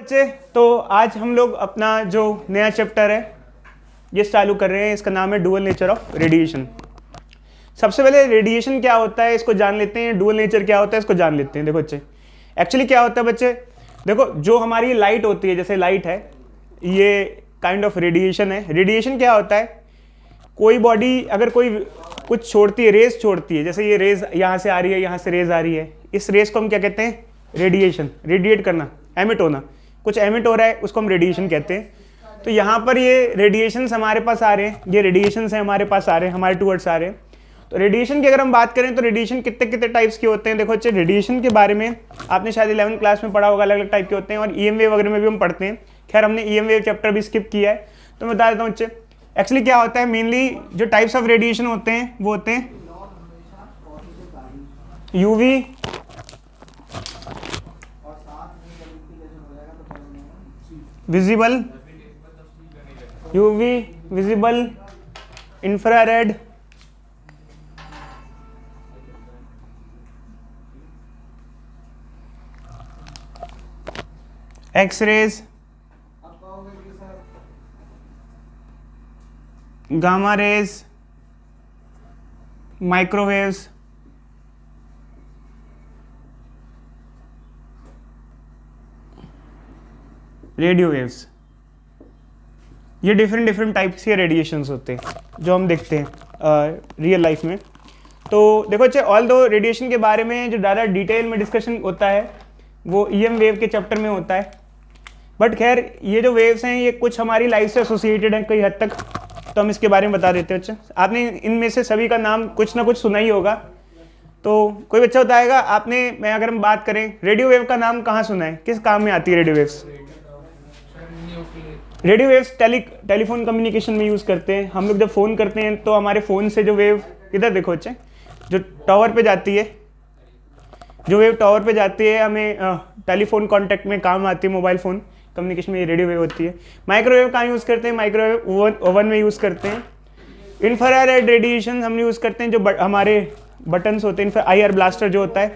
बच्चे, तो आज हम लोग अपना जो नया चैप्टर है ये चालू कर रहे हैं। इसका नाम है डुअल नेचर ऑफ रेडिएशन। सबसे पहले रेडिएशन क्या होता है इसको जान लेते हैं, डुअल नेचर क्या होता है इसको जान लेते हैं। देखो बच्चे, एक्चुअली क्या होता है बच्चे, देखो जो हमारी लाइट होती है, जैसे लाइट है ये काइंड ऑफ रेडिएशन है। रेडिएशन क्या होता है, कोई बॉडी अगर कोई कुछ छोड़ती है, रेज छोड़ती है, जैसे ये रेज यहाँ से आ रही है, यहाँ से रेज आ रही है, इस रेज को हम क्या कहते हैं, रेडिएशन। रेडिएट करना, एमिट होना, कुछ एमिट हो रहा है उसको हम रेडिएशन कहते हैं। तो यहाँ पर ये रेडिएशंस हमारे पास आ रहे हैं, ये रेडिएशंस हैं हमारे पास आ रहे हैं, हमारे टूवर्ड्स आ रहे हैं। तो रेडिएशन की अगर हम बात करें तो रेडिएशन कितने कितने टाइप्स के होते हैं। देखो बच्चे, रेडिएशन के बारे में आपने शायद 11th क्लास में पढ़ा होगा, अलग अलग टाइप के होते हैं, और ईएम वेव वगैरह में भी हम पढ़ते हैं। खैर हमने ईएम वेव चैप्टर भी स्किप किया है, तो मैं बता देता हूँ बच्चे एक्चुअली क्या होता है। मेनली जो टाइप्स ऑफ रेडिएशन होते हैं वो होते हैं UV, visible, UV visible, infrared, X rays, gamma rays, microwaves, radio waves. ये डिफरेंट डिफरेंट टाइप्स के रेडिएशंस होते हैं जो हम देखते हैं रियल लाइफ में। तो देखो अच्छे, ऑल दो रेडिएशन के बारे में जो ज़्यादा डिटेल में डिस्कशन होता है वो ईएम वेव के चैप्टर में होता है। बट खैर ये जो वेव्स हैं ये कुछ हमारी लाइफ से एसोसिएटेड हैं कई हद तक, तो हम इसके बारे में बता देते हैं। अच्छा, आपने इनमें से सभी का नाम कुछ ना कुछ सुना ही होगा। तो कोई बच्चा बताएगा आपने, मैं अगर हम बात करें रेडियो वेव का नाम कहाँ सुना है, किस काम में आती है radio waves. Radio waves telephone communication में यूज़ करते हैं। हम लोग जब फ़ोन करते हैं तो हमारे फ़ोन से जो वेव, इधर देखो बच्चे, जो टावर पे जाती है, जो वेव टावर पे जाती है हमें टेलीफोन कांटेक्ट में काम आती है, मोबाइल फ़ोन कम्युनिकेशन में रेडियो वेव होती है। माइक्रोवेव कहाँ यूज़ करते हैं, माइक्रोवेव ओवन में यूज़ करते हैं। इंफ्रारेड रेडिएशन हम यूज़ करते हैं, जो हमारे बटन्स होते हैं, IR ब्लास्टर जो होता है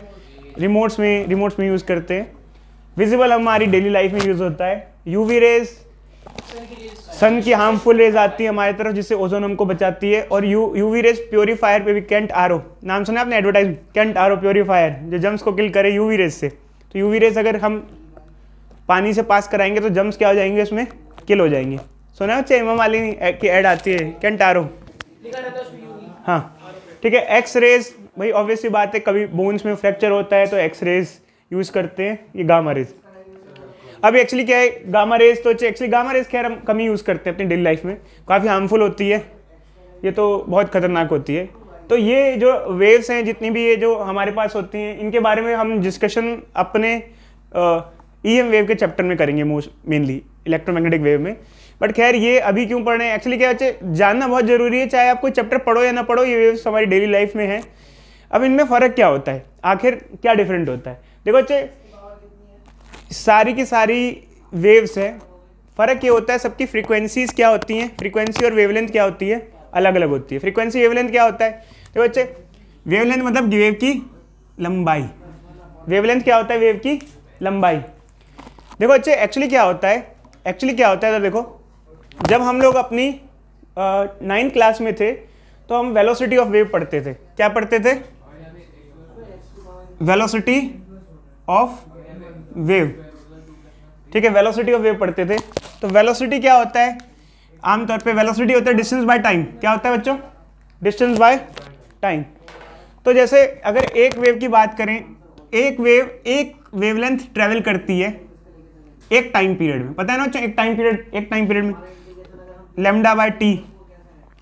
रिमोट्स में यूज़ करते हैं। विजिबल हमारी डेली लाइफ में यूज़ होता है। यूवी रेज, सन की हार्मफुल रेज आती है हमारी तरफ जिससे ओजोन हमको बचाती है। और यूवी रेज प्योरीफायर पे भी, कैंट आरओ नाम सुना आपने, एडवर्टाइज कैंट आरओ प्योरीफायर जो जम्स को किल करे यूवी रेज से। तो यूवी रेज अगर हम पानी से पास कराएंगे तो जम्स क्या हो जाएंगे, उसमें किल हो जाएंगे। सुना है बच्चे, इमाम अली की एड आती है कैंट आरओ, हाँ ठीक है। एक्स रेज भाई ऑब्वियस सी बात है, कभी बोन्स में फ्रैक्चर होता है तो एक्स रेज यूज़ करते हैं। ये गामा रेज, अब एक्चुअली क्या है गामा रेज, तो एक्चुअली गामा रेज खैर हम कम ही यूज़ करते हैं अपनी डेली लाइफ में, काफ़ी हार्मफुल होती है, ये तो बहुत खतरनाक होती है। तो ये जो वेव्स हैं जितनी भी ये जो हमारे पास होती हैं, इनके बारे में हम डिस्कशन अपने ईएम वेव के चैप्टर में करेंगे, मोस्ट मेनली इलेक्ट्रोमैग्नेटिक वेव में। बट खैर ये अभी क्यों पढ़ रहे हैं, एक्चुअली क्या बच्चे जानना बहुत ज़रूरी है, चाहे आप कोई चैप्टर पढ़ो या ना पढ़ो, ये वेव्स हमारी डेली लाइफ में है। अब इनमें फ़र्क क्या होता है, आखिर क्या डिफरेंट होता है। देखो बच्चे, सारी की सारी वेव्स है, फ़र्क ये होता है सबकी फ्रीक्वेंसीज क्या होती हैं, फ्रीक्वेंसी और वेवलेंथ क्या होती है, अलग अलग होती है। फ्रीक्वेंसी वेवलेंथ क्या होता है, देखो बच्चे, वेवलेंथ मतलब वेव की लंबाई, वेवलेंथ क्या होता है, वेव की लंबाई। देखो बच्चे एक्चुअली क्या होता है, तो देखो जब हम लोग अपनी 9th क्लास में थे तो हम वेलोसिटी ऑफ वेव पढ़ते थे। क्या पढ़ते थे, वेलोसिटी ऑफ वेव, ठीक है, वेलोसिटी ऑफ वेव पढ़ते थे। तो वेलोसिटी क्या होता है, आमतौर पे वेलोसिटी होता है डिस्टेंस बाय टाइम। क्या होता है बच्चों, डिस्टेंस बाय टाइम। तो जैसे अगर एक वेव की बात करें, एक वेवलेंथ ट्रेवल करती है एक टाइम पीरियड में, पता है ना बच्चों, एक टाइम पीरियड में लैम्डा बाय टी,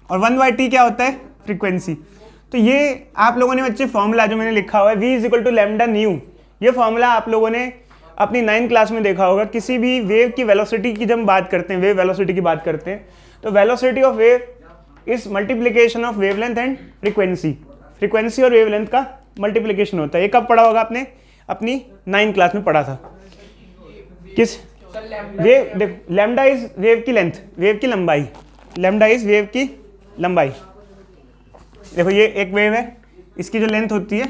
और 1/t क्या होता है, फ्रीक्वेंसी। तो ये आप लोगों ने बच्चे फॉर्मूला जो मैंने लिखा हुआ है v = लैम्डा न्यू, ये फॉर्मूला आप लोगों ने अपनी 9th क्लास में देखा होगा। किसी भी वेव की वेलोसिटी की जब बात करते हैं, वेव वेलोसिटी की बात करते हैं, तो velocity of wave is multiplication of wavelength and frequency. Frequency और वेवलेंथ का मल्टीप्लिकेशन होता है। ये कब पढ़ा होगा आपने, अपनी 9th क्लास में पढ़ा था। किस वेव, देखो लैम्डा इज वेव की लेंथ, वेव की लंबाई, लैम्डा इज वेव की लंबाई। देखो ये एक वेव है, इसकी जो लेंथ होती है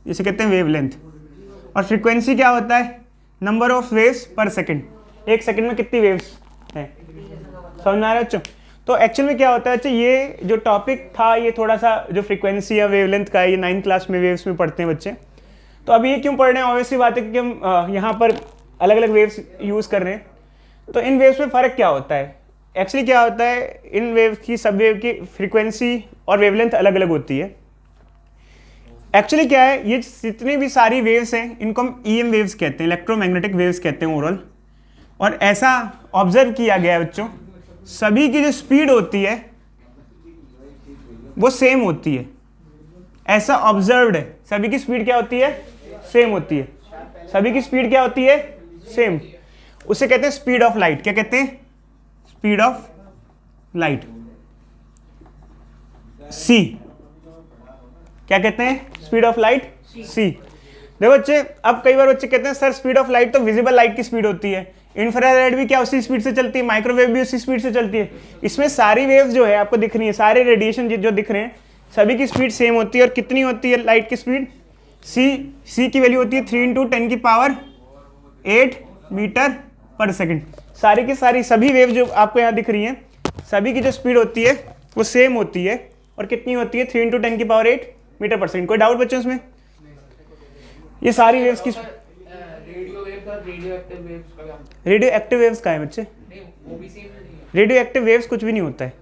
इसे कहते हैं वेवलेंथ। और फ्रीक्वेंसी क्या होता है, नंबर ऑफ वेव्स पर सेकंड, एक सेकंड में कितनी वेव्स है, समझ में आ रहा है बच्चों। तो एक्चुअल में क्या होता है बच्चों, ये जो टॉपिक था ये थोड़ा सा जो फ्रीक्वेंसी या वेवलेंथ का है, ये 9th क्लास में वेव्स में पढ़ते हैं बच्चे। तो अभी ये क्यों पढ़ रहे हैं, ऑब्वियसली बात है क्योंकि हम यहाँ पर अलग अलग वेव्स यूज़ कर रहे हैं। तो इन वेव्स में फ़र्क क्या होता है, एक्चुअली क्या होता है, इन वेव की सब वेव की फ्रीक्वेंसी और वेवलेंथ अलग अलग होती है। एक्चुअली क्या है, ये जितनी भी सारी वेव्स हैं इनको हम EM वेव्स कहते हैं, इलेक्ट्रोमैग्नेटिक वेव्स कहते हैं ओवरऑल। और ऐसा ऑब्जर्व किया गया है बच्चों, सभी की जो स्पीड होती है वो सेम होती है, ऐसा ऑब्जर्व्ड है। सभी की स्पीड क्या होती है, सेम होती है। सभी की स्पीड क्या होती है, सेम। उसे कहते हैं स्पीड ऑफ लाइट। क्या कहते हैं, स्पीड ऑफ लाइट, C। क्या कहते हैं, स्पीड ऑफ लाइट, C। देखो बच्चे, अब कई बार बच्चे कहते हैं सर स्पीड ऑफ लाइट तो विजिबल लाइट की स्पीड होती है, इंफ्रारेड भी क्या उसी स्पीड से चलती है, माइक्रोवेव भी उसी स्पीड से चलती है। इसमें सारी वेव्स जो है आपको दिख रही है, सारे रेडिएशन जो दिख रहे हैं सभी की स्पीड सेम होती है। और कितनी होती है लाइट की स्पीड, C की वैल्यू होती है 3 × 10⁸ मीटर पर सेकंड। सारी की सारी सभी वेव जो आपको यहाँ दिख रही हैं सभी की जो स्पीड होती है वो सेम होती है। और कितनी होती है, 3 × 10⁸ मीटर पर सेकंड। कोई डाउट बच्चों इसमें, ये सारी वेव्स की रेडियो एक्टिव वेव्स का है बच्चे, रेडियो एक्टिव वेव्स कुछ भी नहीं होता है,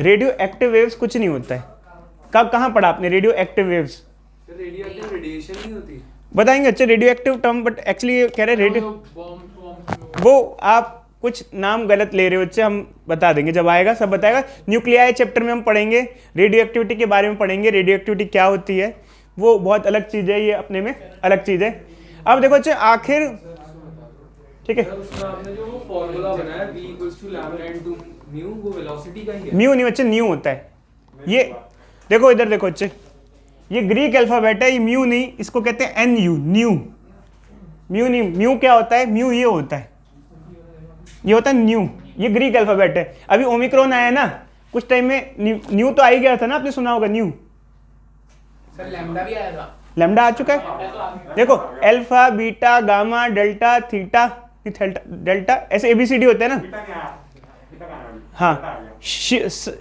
रेडियो एक्टिव वेव्स कुछ नहीं होता है। कब कहाँ पढ़ा आपने radio active waves, radio active radiation नहीं होती, बताएंगे अच्छे radio active term, but actually कह रहे रेडियो, वो आप कुछ नाम गलत ले रहे हो बच्चे, हम बता देंगे जब आएगा सब बताएगा। न्यूक्लियाई चैप्टर में हम पढ़ेंगे, रेडियो एक्टिविटी के बारे में पढ़ेंगे, रेडियो एक्टिविटी क्या होती है, वो बहुत अलग चीज़ है, ये अपने में अलग चीज़ है। अब देखो बच्चे आखिर, ठीक है, आपने जो वो फॉर्मूला बनाया v = λ × μ, वो वेलोसिटी का ही है। म्यू नहीं बच्चे, न्यू होता है ये। देखो इधर देखो बच्चे, ये ग्रीक अल्फाबेट है, ये म्यू नहीं, इसको कहते हैं NU, न्यू। म्यू नहीं, म्यू क्या होता है, म्यू ये होता है, ये होता है न्यू, ये ग्रीक अल्फाबेट है। अभी ओमिक्रॉन आया ना कुछ टाइम में, न्यू तो आ ही गया था ना, आपने सुना होगा न्यू। सर लैम्डा भी आया था, लैम्डा आ चुका है। देखो alpha, beta, gamma, delta, theta, delta, ऐसे ABCD होते हैं ना। हाँ, शी सर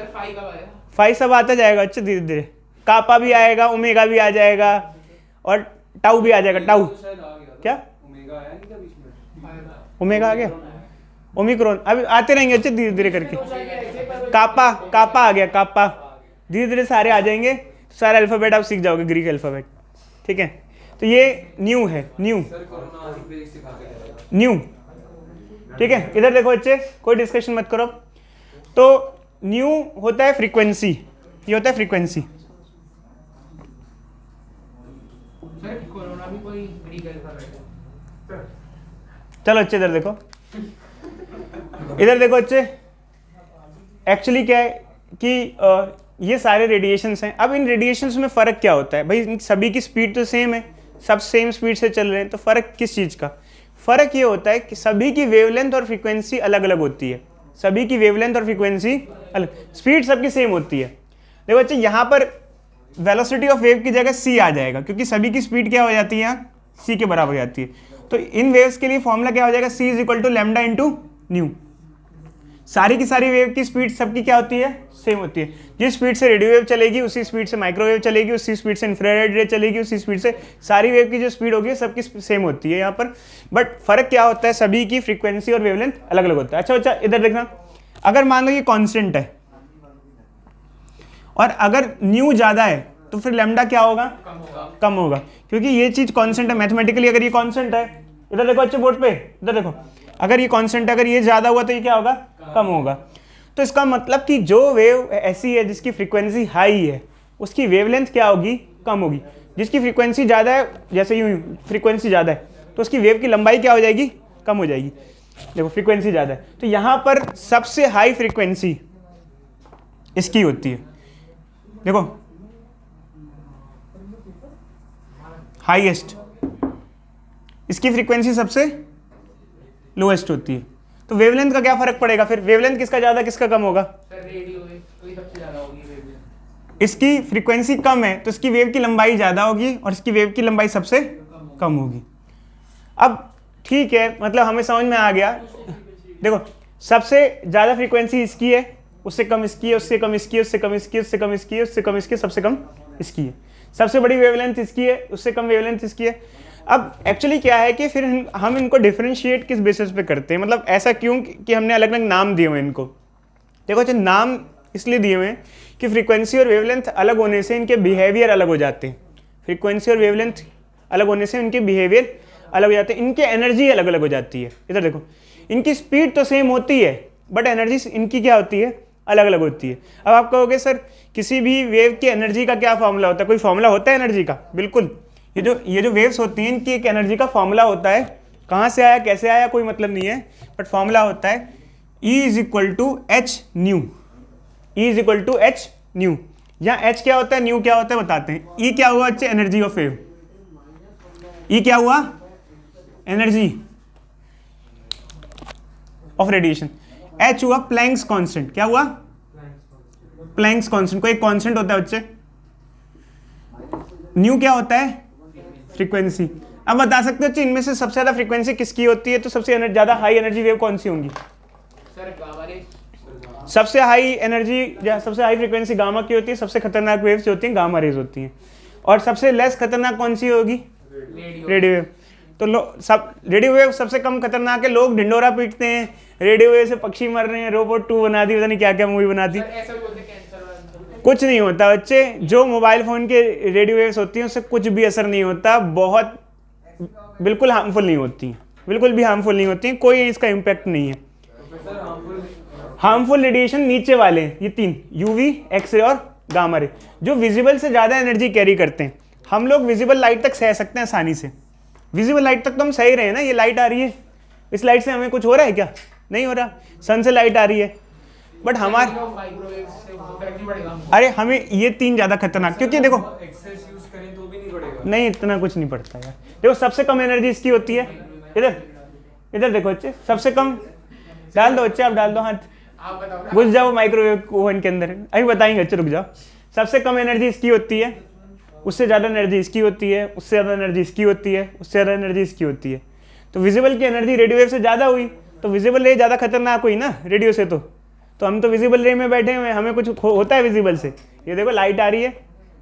फाई कब आया, फाई सब आता जाएगा अच्छे धीरे धीरे, कापा भी आएगा, ओमेगा भी आ जाएगा और टाउ भी आ जाएगा। टाउ शायद आ गया था, क्या, ओमेगा आया नहीं था बीच में, ओमेगा आ गया, ओमिक्रॉन अभी आते रहेंगे अच्छे धीरे धीरे करके। कापा, कापा आ गया, कापा, धीरे धीरे सारे आ जाएंगे, सारे अल्फाबेट आप सीख जाओगे, ग्रीक अल्फाबेट, ठीक है। तो ये न्यू है, न्यू, सर कोरोना आदि पे सिखा के जाएगा, न्यू, ठीक है। इधर देखो बच्चे, कोई डिस्कशन मत करो। तो न्यू होता है फ्रीक्वेंसी, ये होता है फ्रीक्वेंसी। सर कोरोना भी कोई ग्रीक अल्फाबेट है। चलो अच्छे इधर देखो, इधर देखो अच्छे, एक्चुअली क्या है कि ये सारे रेडिएशंस हैं। अब इन रेडिएशंस में फ़र्क क्या होता है भाई, इन सभी की स्पीड तो सेम है, सब सेम स्पीड से चल रहे हैं, तो फ़र्क किस चीज़ का, फ़र्क ये होता है कि सभी की वेवलेंथ और फ्रीक्वेंसी अलग अलग होती है। सभी की वेवलेंथ और फ्रीक्वेंसी अलग, स्पीड सबकी सेम होती है। देखो बच्चे यहाँ पर वेलोसिटी ऑफ वेव की जगह C आ जाएगा, क्योंकि सभी की स्पीड क्या हो जाती है यहाँ, C के बराबर हो जाती है। तो इन वेव्स के लिए फॉर्मूला क्या हो जाएगा, C = λ × न्यू। सारी की सारी वेव की स्पीड सबकी क्या होती है, सेम होती है। जिस स्पीड से रेडियो वेव चलेगी उसी स्पीड से माइक्रोवेव चलेगी, उसी स्पीड से इंफ्रारेड रे चलेगी, उसी स्पीड से सारी वेव की जो स्पीड होगी सबकी सेम होती है यहाँ पर। बट फर्क क्या होता है, सभी की फ्रीक्वेंसी और वेवलेंथ अलग अलग होता है। अच्छा बच्चा इधर देखना, अगर मान लो ये कांस्टेंट है और अगर न्यू ज़्यादा है तो फिर लैम्डा क्या होगा, कम होगा, क्योंकि ये चीज़ कांस्टेंट है मैथमेटिकली। अगर ये कांस्टेंट है, इधर देखो अच्छे बोर्ड पे, इधर देखो, अगर ये कांस्टेंट है, अगर ये ज़्यादा हुआ तो ये क्या होगा, कम होगा। तो इसका मतलब कि जो वेव ऐसी है जिसकी फ्रीक्वेंसी हाई है उसकी वेवलेंथ क्या होगी, कम होगी। जिसकी फ्रीक्वेंसी ज़्यादा है, जैसे यूँ फ्रीक्वेंसी ज़्यादा है तो उसकी वेव की लंबाई क्या हो जाएगी, कम हो जाएगी। देखो फ्रीक्वेंसी ज़्यादा है तो यहाँ पर सबसे हाई फ्रीक्वेंसी इसकी होती है। देखो हाईएस्ट, इसकी फ्रीक्वेंसी सबसे लोएस्ट होती है। तो वेवलेंथ का क्या फर्क पड़ेगा फिर, वेवलेंथ किसका ज़्यादा किसका कम होगा, सर रेडियो वेव कोई सबसे ज्यादा होगी वेवलेंथ। इसकी फ्रीक्वेंसी कम है तो इसकी वेव की लंबाई ज़्यादा होगी और इसकी वेव की लंबाई सबसे कम होगी। अब ठीक है, मतलब हमें समझ में आ गया। देखो सबसे ज़्यादा फ्रीक्वेंसी इसकी है, उससे कम इसकी है, उससे कम इसकी है, उससे कम इसकी है, उससे कम इसकी है, उससे कम इसकी है, सबसे कम इसकी है। सबसे बड़ी वेवलेंथ इसकी है, उससे कम वेवलेंथ इसकी है। अब एक्चुअली क्या है कि फिर हम इनको डिफरेंशिएट किस बेसिस पे करते हैं, मतलब ऐसा क्यों कि हमने अलग अलग नाम दिए हुए हैं इनको। देखो जो नाम इसलिए दिए हुए हैं कि फ्रीक्वेंसी और वेवलेंथ अलग होने से इनके बिहेवियर अलग हो जाते हैं। फ्रीक्वेंसी और वेवलेंथ अलग होने से इनके बिहेवियर अलग हो जाते हैं, इनकी एनर्जी अलग अलग हो जाती है। इधर देखो, इनकी स्पीड तो सेम होती है बट एनर्जी इनकी क्या होती है, अलग अलग होती है। अब आप कहोगे सर किसी भी वेव की एनर्जी का क्या फॉर्मूला होता है, कोई फॉर्मूला होता है एनर्जी का? बिल्कुल, ये जो वेव्स होती हैं इनकी एक एनर्जी का फॉर्मूला होता है। कहाँ से आया कैसे आया कोई मतलब नहीं है, बट फॉर्मूला होता है E is equal to H nu. E is equal to H nu. यहाँ H क्या होता है, न्यू क्या होता है बताते हैं। E क्या हुआ बच्चे, एनर्जी ऑफ वेव। E क्या हुआ, एनर्जी ऑफ रेडिएशन। H हुआ प्लैंक्स कांस्टेंट। क्या हुआ, प्लैंक्स कांस्टेंट। कोई कांस्टेंट होता है बच्चे। न्यू क्या होता है, फ्रीक्वेंसी। अब बता सकते हो इनमें से सबसे ज्यादा फ्रीक्वेंसी किसकी होती है, तो सबसे ज्यादा हाई एनर्जी वेव कौन सी होंगी? सबसे हाई एनर्जी सबसे हाई फ्रीक्वेंसी गामा की होती है। सबसे खतरनाक वेव्स जो होती हैं गामा रेज होती हैं। और सबसे लेस खतरनाक कौन सी होगी, रेडियो वेव। तो सब रेडियो वेव सबसे कम खतरनाक है। लोग ढिंडोरा पीटते हैं, रेडियो वेव से पक्षी मर रहे हैं, रोबोट 2 बना दी, पता नहीं क्या क्या मूवी बना दी। कुछ नहीं होता बच्चे, जो मोबाइल फोन के रेडियो वेव्स होती हैं उससे कुछ भी असर नहीं होता। बहुत बिल्कुल हार्मफुल नहीं होती, बिल्कुल भी हार्मफुल नहीं होती, कोई इसका इम्पैक्ट नहीं है। हार्मफुल रेडिएशन नीचे वाले ये 3, यूवी, एक्सरे और गामा रे, जो विजिबल से ज़्यादा एनर्जी कैरी करते हैं। हम लोग विजिबल लाइट तक सह सकते हैं आसानी से। विजिबल लाइट तक तो हम सही रहे हैं ना। ये लाइट आ रही है, इस लाइट से हमें कुछ हो रहा है क्या? नहीं हो रहा। सन से लाइट आ रही है, बट हमारे अरे हमें ये 3 ज़्यादा खतरनाक, क्योंकि देखो एक्सेस यूज करें तो भी नहीं पड़ेगा। नहीं, इतना कुछ नहीं पड़ता यार। देखो सबसे कम एनर्जी इसकी होती है। इधर देखो बच्चे, सबसे कम डाल दो बच्चे, आप डाल दो हाथ, घुस जाओ माइक्रोवेव ओवन के अंदर। अभी बताएंगे बच्चे, रुक जाओ। सबसे कम एनर्जी इसकी होती है, उससे ज़्यादा एनर्जी इसकी होती है, उससे ज़्यादा एनर्जी इसकी होती है, उससे ज़्यादा एनर्जी इसकी होती है। तो विजिबल की एनर्जी रेडियो वेव से ज़्यादा हुई, तो विजिबल रे ज़्यादा खतरनाक हुई ना रेडियो से। तो हम तो विजिबल रे में बैठे हुए हैं, हमें कुछ होता है विजिबल से। ये देखो लाइट आ रही है,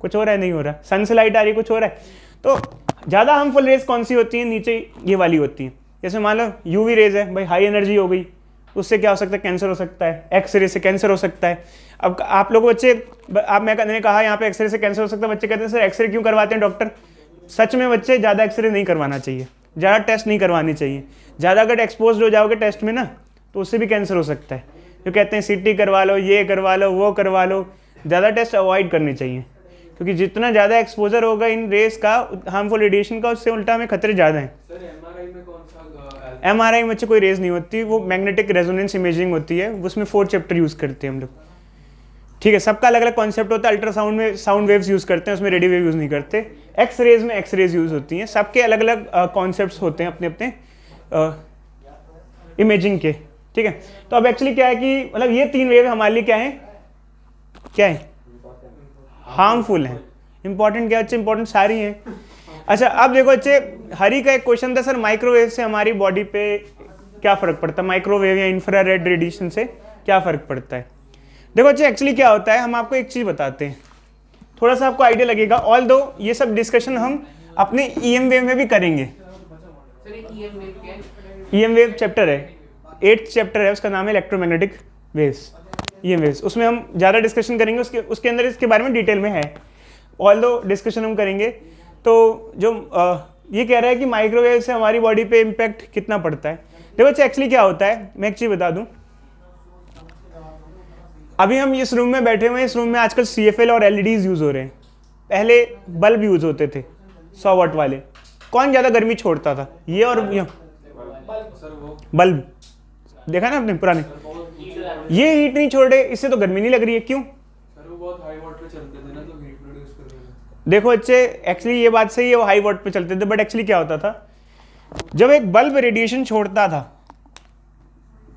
कुछ हो रहा है, नहीं हो रहा। सन से लाइट आ रही है, कुछ हो रहा है। तो ज़्यादा हार्मफुल रेज कौन सी होती हैं, नीचे ये वाली होती हैं। जैसे मान लो यूवी रेज है भाई, हाई एनर्जी हो गई, उससे क्या हो सकता है, कैंसर हो सकता है। एक्सरे से कैंसर हो सकता है। अब आप लोग बच्चे, मैंने कहा यहाँ पे एक्सरे से कैंसर हो सकता है, बच्चे कहते हैं सर एक्सरे क्यों करवाते हैं डॉक्टर? सच में बच्चे ज़्यादा एक्सरे नहीं करवाना चाहिए, ज़्यादा टेस्ट नहीं करवानी चाहिए। ज़्यादा अगर एक्सपोज हो जाओगे टेस्ट में ना, तो उससे भी कैंसर हो सकता है। जो कहते हैं सीटी करवा लो, ये करवा लो, वो करवा लो, ज़्यादा टेस्ट अवॉइड करने चाहिए, क्योंकि जितना ज़्यादा एक्सपोजर होगा इन रेस का, हार्मफुल रेडिएशन का, उससे उल्टा हमें खतरे ज़्यादा हैं। सर एमआरआई में कौन सा एमआरआई में कोई रेज नहीं होती, वो मैग्नेटिक रेजोनेंस इमेजिंग होती है, उसमें 4 चैप्टर यूज़ करते हैं हम लोग। ठीक है, सबका अलग अलग कॉन्सेप्ट होता है। अल्ट्रासाउंड में साउंड वेव्स यूज़ करते हैं, उसमें रेडियो वेव यूज़ नहीं करते। एक्स रेज में एक्स रेज यूज़ होती हैं। सबके अलग अलग कॉन्सेप्ट्स होते हैं अपने अपने इमेजिंग के। ठीक है, तो अब एक्चुअली क्या है कि मतलब ये 3 वेव हमारे लिए क्या है, हार्मफुल हैं। इंपॉर्टेंट क्या बच्चे, इंपॉर्टेंट सारी हैं। अच्छा अब देखो बच्चे, हरी का एक क्वेश्चन था सर, माइक्रोवेव से हमारी बॉडी पे क्या फ़र्क पड़ता है, माइक्रोवेव या इंफ्रारेड रेडिएशन से क्या फ़र्क पड़ता है। देखो बच्चे एक्चुअली क्या होता है, हम आपको एक चीज़ बताते हैं, थोड़ा सा आपको आइडिया लगेगा। ऑल दो ये सब डिस्कशन हम अपने EM वेव में भी करेंगे। EM वेव चैप्टर है, 8th चैप्टर है, उसका नाम है इलेक्ट्रोमैग्नेटिक वेव्स, EM वेव्स। उसमें हम ज़्यादा डिस्कशन करेंगे, उसके अंदर इसके बारे में डिटेल में है। ऑल दो डिस्कशन हम करेंगे। तो जो ये कह रहा है कि माइक्रोवेव से हमारी बॉडी पे इम्पैक्ट कितना पड़ता है। देखो बच्चे एक्चुअली क्या होता है, मैं एक चीज़ बता दूं। अभी हम इस रूम में बैठे हुए हैं, इस रूम में आजकल CFL और LEDs यूज़ हो रहे हैं। पहले बल्ब यूज़ होते थे 100 वाट वाले। कौन ज़्यादा गर्मी छोड़ता था, ये और ये? बल्ब। देखा ना आपने पुराने, ये हीट नहीं छोड़ रहे, इससे तो गर्मी नहीं लग रही है। क्यों? सर वो बहुत हाई वोल्ट पे चलते थे ना, तो हीट प्रोड्यूस कर रहे थे। देखो बच्चे एक्चुअली ये बात सही है, वो हाई वोल्ट पे चलते थे, बट एक्चुअली क्या होता था, जब एक बल्ब रेडिएशन छोड़ता था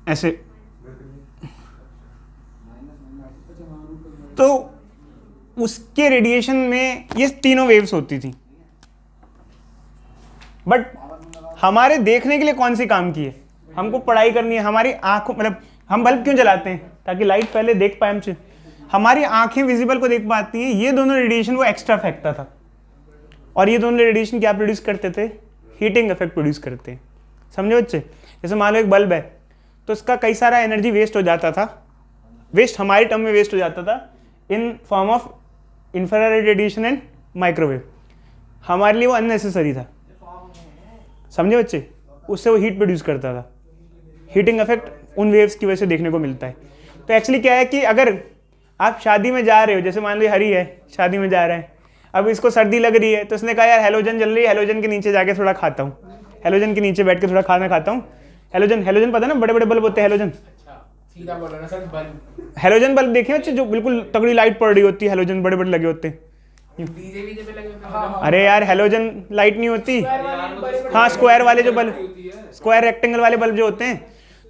ऐसे, तो उसके रेडिएशन में ये तीनों वेव्स होती थी, बट हमारे देखने के लिए कौन सी काम की है? हमको पढ़ाई करनी है, हमारी आंखों मतलब हम बल्ब क्यों जलाते हैं? ताकि लाइट पहले देख पाए हमसे, हमारी आंखें विजिबल को देख पाती हैं। ये दोनों रेडिएशन वो एक्स्ट्रा फेंकता था, और ये दोनों रेडिएशन क्या प्रोड्यूस करते थे? हीटिंग इफेक्ट प्रोड्यूस करते हैं। समझे बच्चे? जैसे मान लो एक बल्ब है, तो इसका कई सारा एनर्जी वेस्ट हो जाता था, वेस्ट हमारे टर्म में वेस्ट हो जाता था in form of infrared radiation and microwave. हमारे लिए वो अननेसेसरी था। समझे बच्चे? उससे वो हीट प्रोड्यूस करता था। हीटिंग इफेक्ट उन वेव्स की वजह से देखने को मिलता है। तो एक्चुअली क्या है कि अगर आप शादी में जा रहे हो, जैसे मान लो हरी है शादी में जा रहा है, अब इसको सर्दी लग रही है, तो उसने कहा यार हेलोजन जल रही है, हेलोजन के नीचे जाके थोड़ा खाता हूँ, हेलोजन के नीचे बैठ के थोड़ा खाना खाता हूँ। हेलोजन पता है ना, बड़े बड़े बल्ब होते हैं हेलोजन। सीधा बोलो ना सर, बल्ब। हेलोजन बल्ब देखे बच्चे, जो बिल्कुल तगड़ी लाइट पड़ रही होती है, हेलोजन बड़े बड़े लगे होते हैं। डीजे वीजे पे लगे होते हैं। अरे यार हेलोजन लाइट नहीं होती, हाँ स्क्वायर वाले जो बल्ब, स्क्वायर रेक्टेंगल वाले बल्ब जो होते हैं,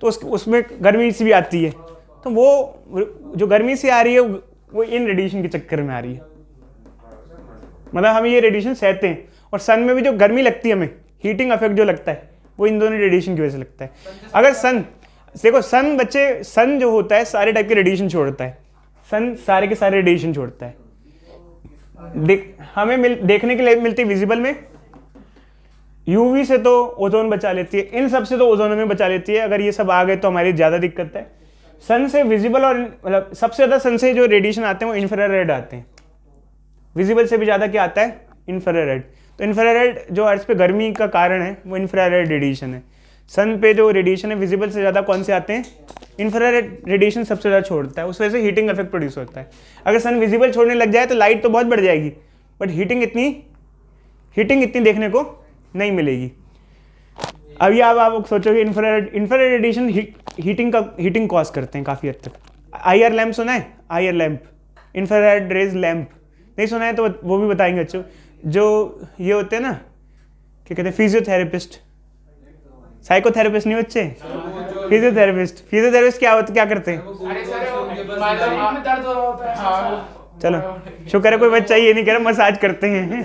तो उसमें गर्मी सी भी आती है। तो वो जो गर्मी से आ रही है वो इन रेडिएशन के चक्कर में आ रही है। मतलब हम ये रेडिएशन सहते हैं, और सन में भी जो गर्मी लगती है हमें, हीटिंग इफेक्ट जो लगता है, वो इन दोनों रेडिएशन की वजह से लगता है। अगर सन देखो, सन बच्चे, सन जो होता है सारे टाइप के रेडिएशन छोड़ता है। सन सारे के सारे रेडिएशन छोड़ता है। हमें देखने के लिए मिलती है विजिबल में। यूवी से तो ओजोन बचा लेती है, इन सब से तो ओजोन में बचा लेती है। अगर ये सब आ गए तो हमारी ज़्यादा दिक्कत है। सन से विजिबल और मतलब सबसे ज़्यादा सन से जो रेडिएशन आते हैं वो इंफ्रारेड आते हैं। विजिबल से भी ज़्यादा क्या आता है? इंफ्रारेड। तो इंफ्रारेड जो अर्थ पे गर्मी का कारण है वो इंफ्रारेड रेडिएशन है। सन पे जो रेडिएशन है विजिबल से ज़्यादा कौन से आते हैं? इंफ्रारेड रेडिएशन सबसे ज़्यादा छोड़ता है, उस वजह से हीटिंग इफेक्ट प्रोड्यूस होता है। अगर सन विजिबल छोड़ने लग जाए तो लाइट तो बहुत बढ़ जाएगी, बट हीटिंग इतनी देखने को नहीं मिलेगी। अभी आप सोचोगे इंफ्रारेड रेडिएशन हीटिंग कॉज करते हैं काफ़ी हद तक। IR लैम्प सुना है? IR lamp, infrared rays lamp, नहीं सुना है तो वो भी बताएंगे बच्चों। जो ये होते हैं ना, क्या कहते हैं, फिजियोथेरेपिस्ट, साइकोथेरेपिस्ट नहीं बच्चे, फिजियोथेरेपिस्ट क्या करते हैं? अरे सर, मतलब में दर्द हो रहा होता है। हाँ। चलो शुक्र है कोई बच्चा ये नहीं कह रहा मसाज करते हैं।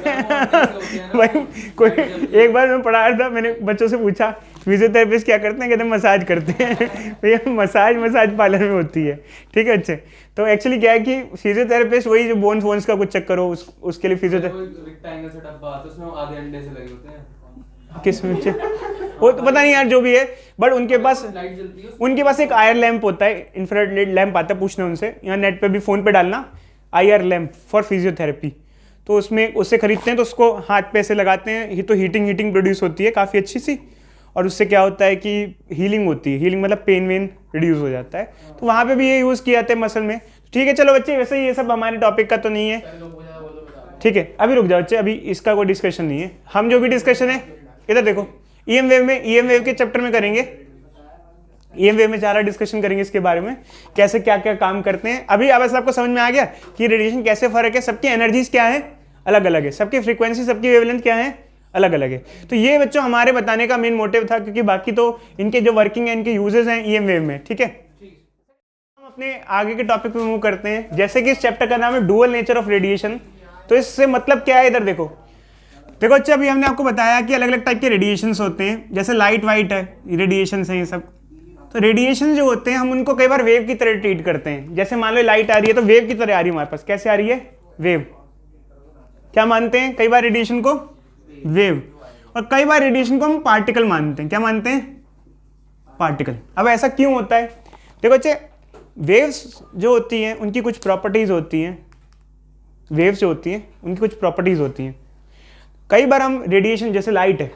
भाई कोई एक बार मैं पढ़ा रहा था, मैंने बच्चों से पूछा फिजियोथेरेपिस्ट क्या करते हैं? कहते हैं मसाज करते हैं। भैया मसाज पार्लर में होती है, ठीक है अच्छे। तो एक्चुअली क्या है कि फिजियोथेरेपिस्ट वही जो बोन्स का कुछ चक्कर हो उसके लिए किस में वो तो पता नहीं यार जो भी है, बट उनके पास एक IR लैम्प होता है, इंफ्रारेड लैम्प आता है। पूछना उनसे, यहाँ नेट पे भी फ़ोन पे डालना IR लैम्प फॉर फिजियोथेरेपी। तो उससे खरीदते हैं, तो उसको हाथ पे ऐसे लगाते हैं, तो हीटिंग प्रोड्यूस होती है काफ़ी अच्छी सी, और उससे क्या होता है कि हीलिंग होती है। हीलिंग मतलब पेन वेन रिड्यूस हो जाता है। तो वहाँ पे भी ये यूज़ किया जाता है मसल में। ठीक है चलो बच्चे, वैसे ये सब हमारे टॉपिक का तो नहीं है, ठीक है। अभी रुक जाओ बच्चे, अभी इसका कोई डिस्कशन नहीं है। हम जो भी डिस्कशन है इधर देखो, EM वेव के चैप्टर में करेंगे। EM वेव में ज़्यादा डिस्कशन करेंगे इसके बारे में, कैसे क्या क्या काम करते हैं। अभी अब आपको समझ में आ गया कि रेडिएशन कैसे फ़र्क है, सबकी एनर्जीज क्या है, अलग अलग है, सबकी फ्रीक्वेंसी, सबकी वेवलेंथ क्या है, अलग अलग है। तो ये बच्चों हमारे बताने का मेन मोटिव था, क्योंकि बाकी तो इनके जो वर्किंग है, इनके यूजेस हैं EM वेव में, ठीक है। हम अपने आगे के टॉपिक पे मूव करते हैं। जैसे कि इस चैप्टर का नाम है डुअल नेचर ऑफ रेडिएशन। तो इससे मतलब क्या है, इधर देखो अच्छा, अभी हमने आपको बताया कि अलग अलग टाइप के रेडिएशंस होते हैं। जैसे लाइट वाइट है, रेडिएशंस हैं ये सब। तो रेडिएशन जो होते हैं हम उनको कई बार वेव की तरह ट्रीट करते हैं। जैसे मान लो लाइट आ रही है तो वेव की तरह आ रही है हमारे पास। कैसे आ रही है? वेव। क्या मानते हैं कई बार रेडिएशन को? वेव। और कई बार रेडिएशन को हम पार्टिकल मानते हैं। क्या मानते हैं? पार्टिकल। अब ऐसा क्यों होता है? देखो बच्चे, वेव्स जो होती हैं उनकी कुछ प्रॉपर्टीज होती हैं। वेव्स जो होती हैं उनकी कुछ प्रॉपर्टीज होती हैं। कई बार हम रेडिएशन, जैसे लाइट है,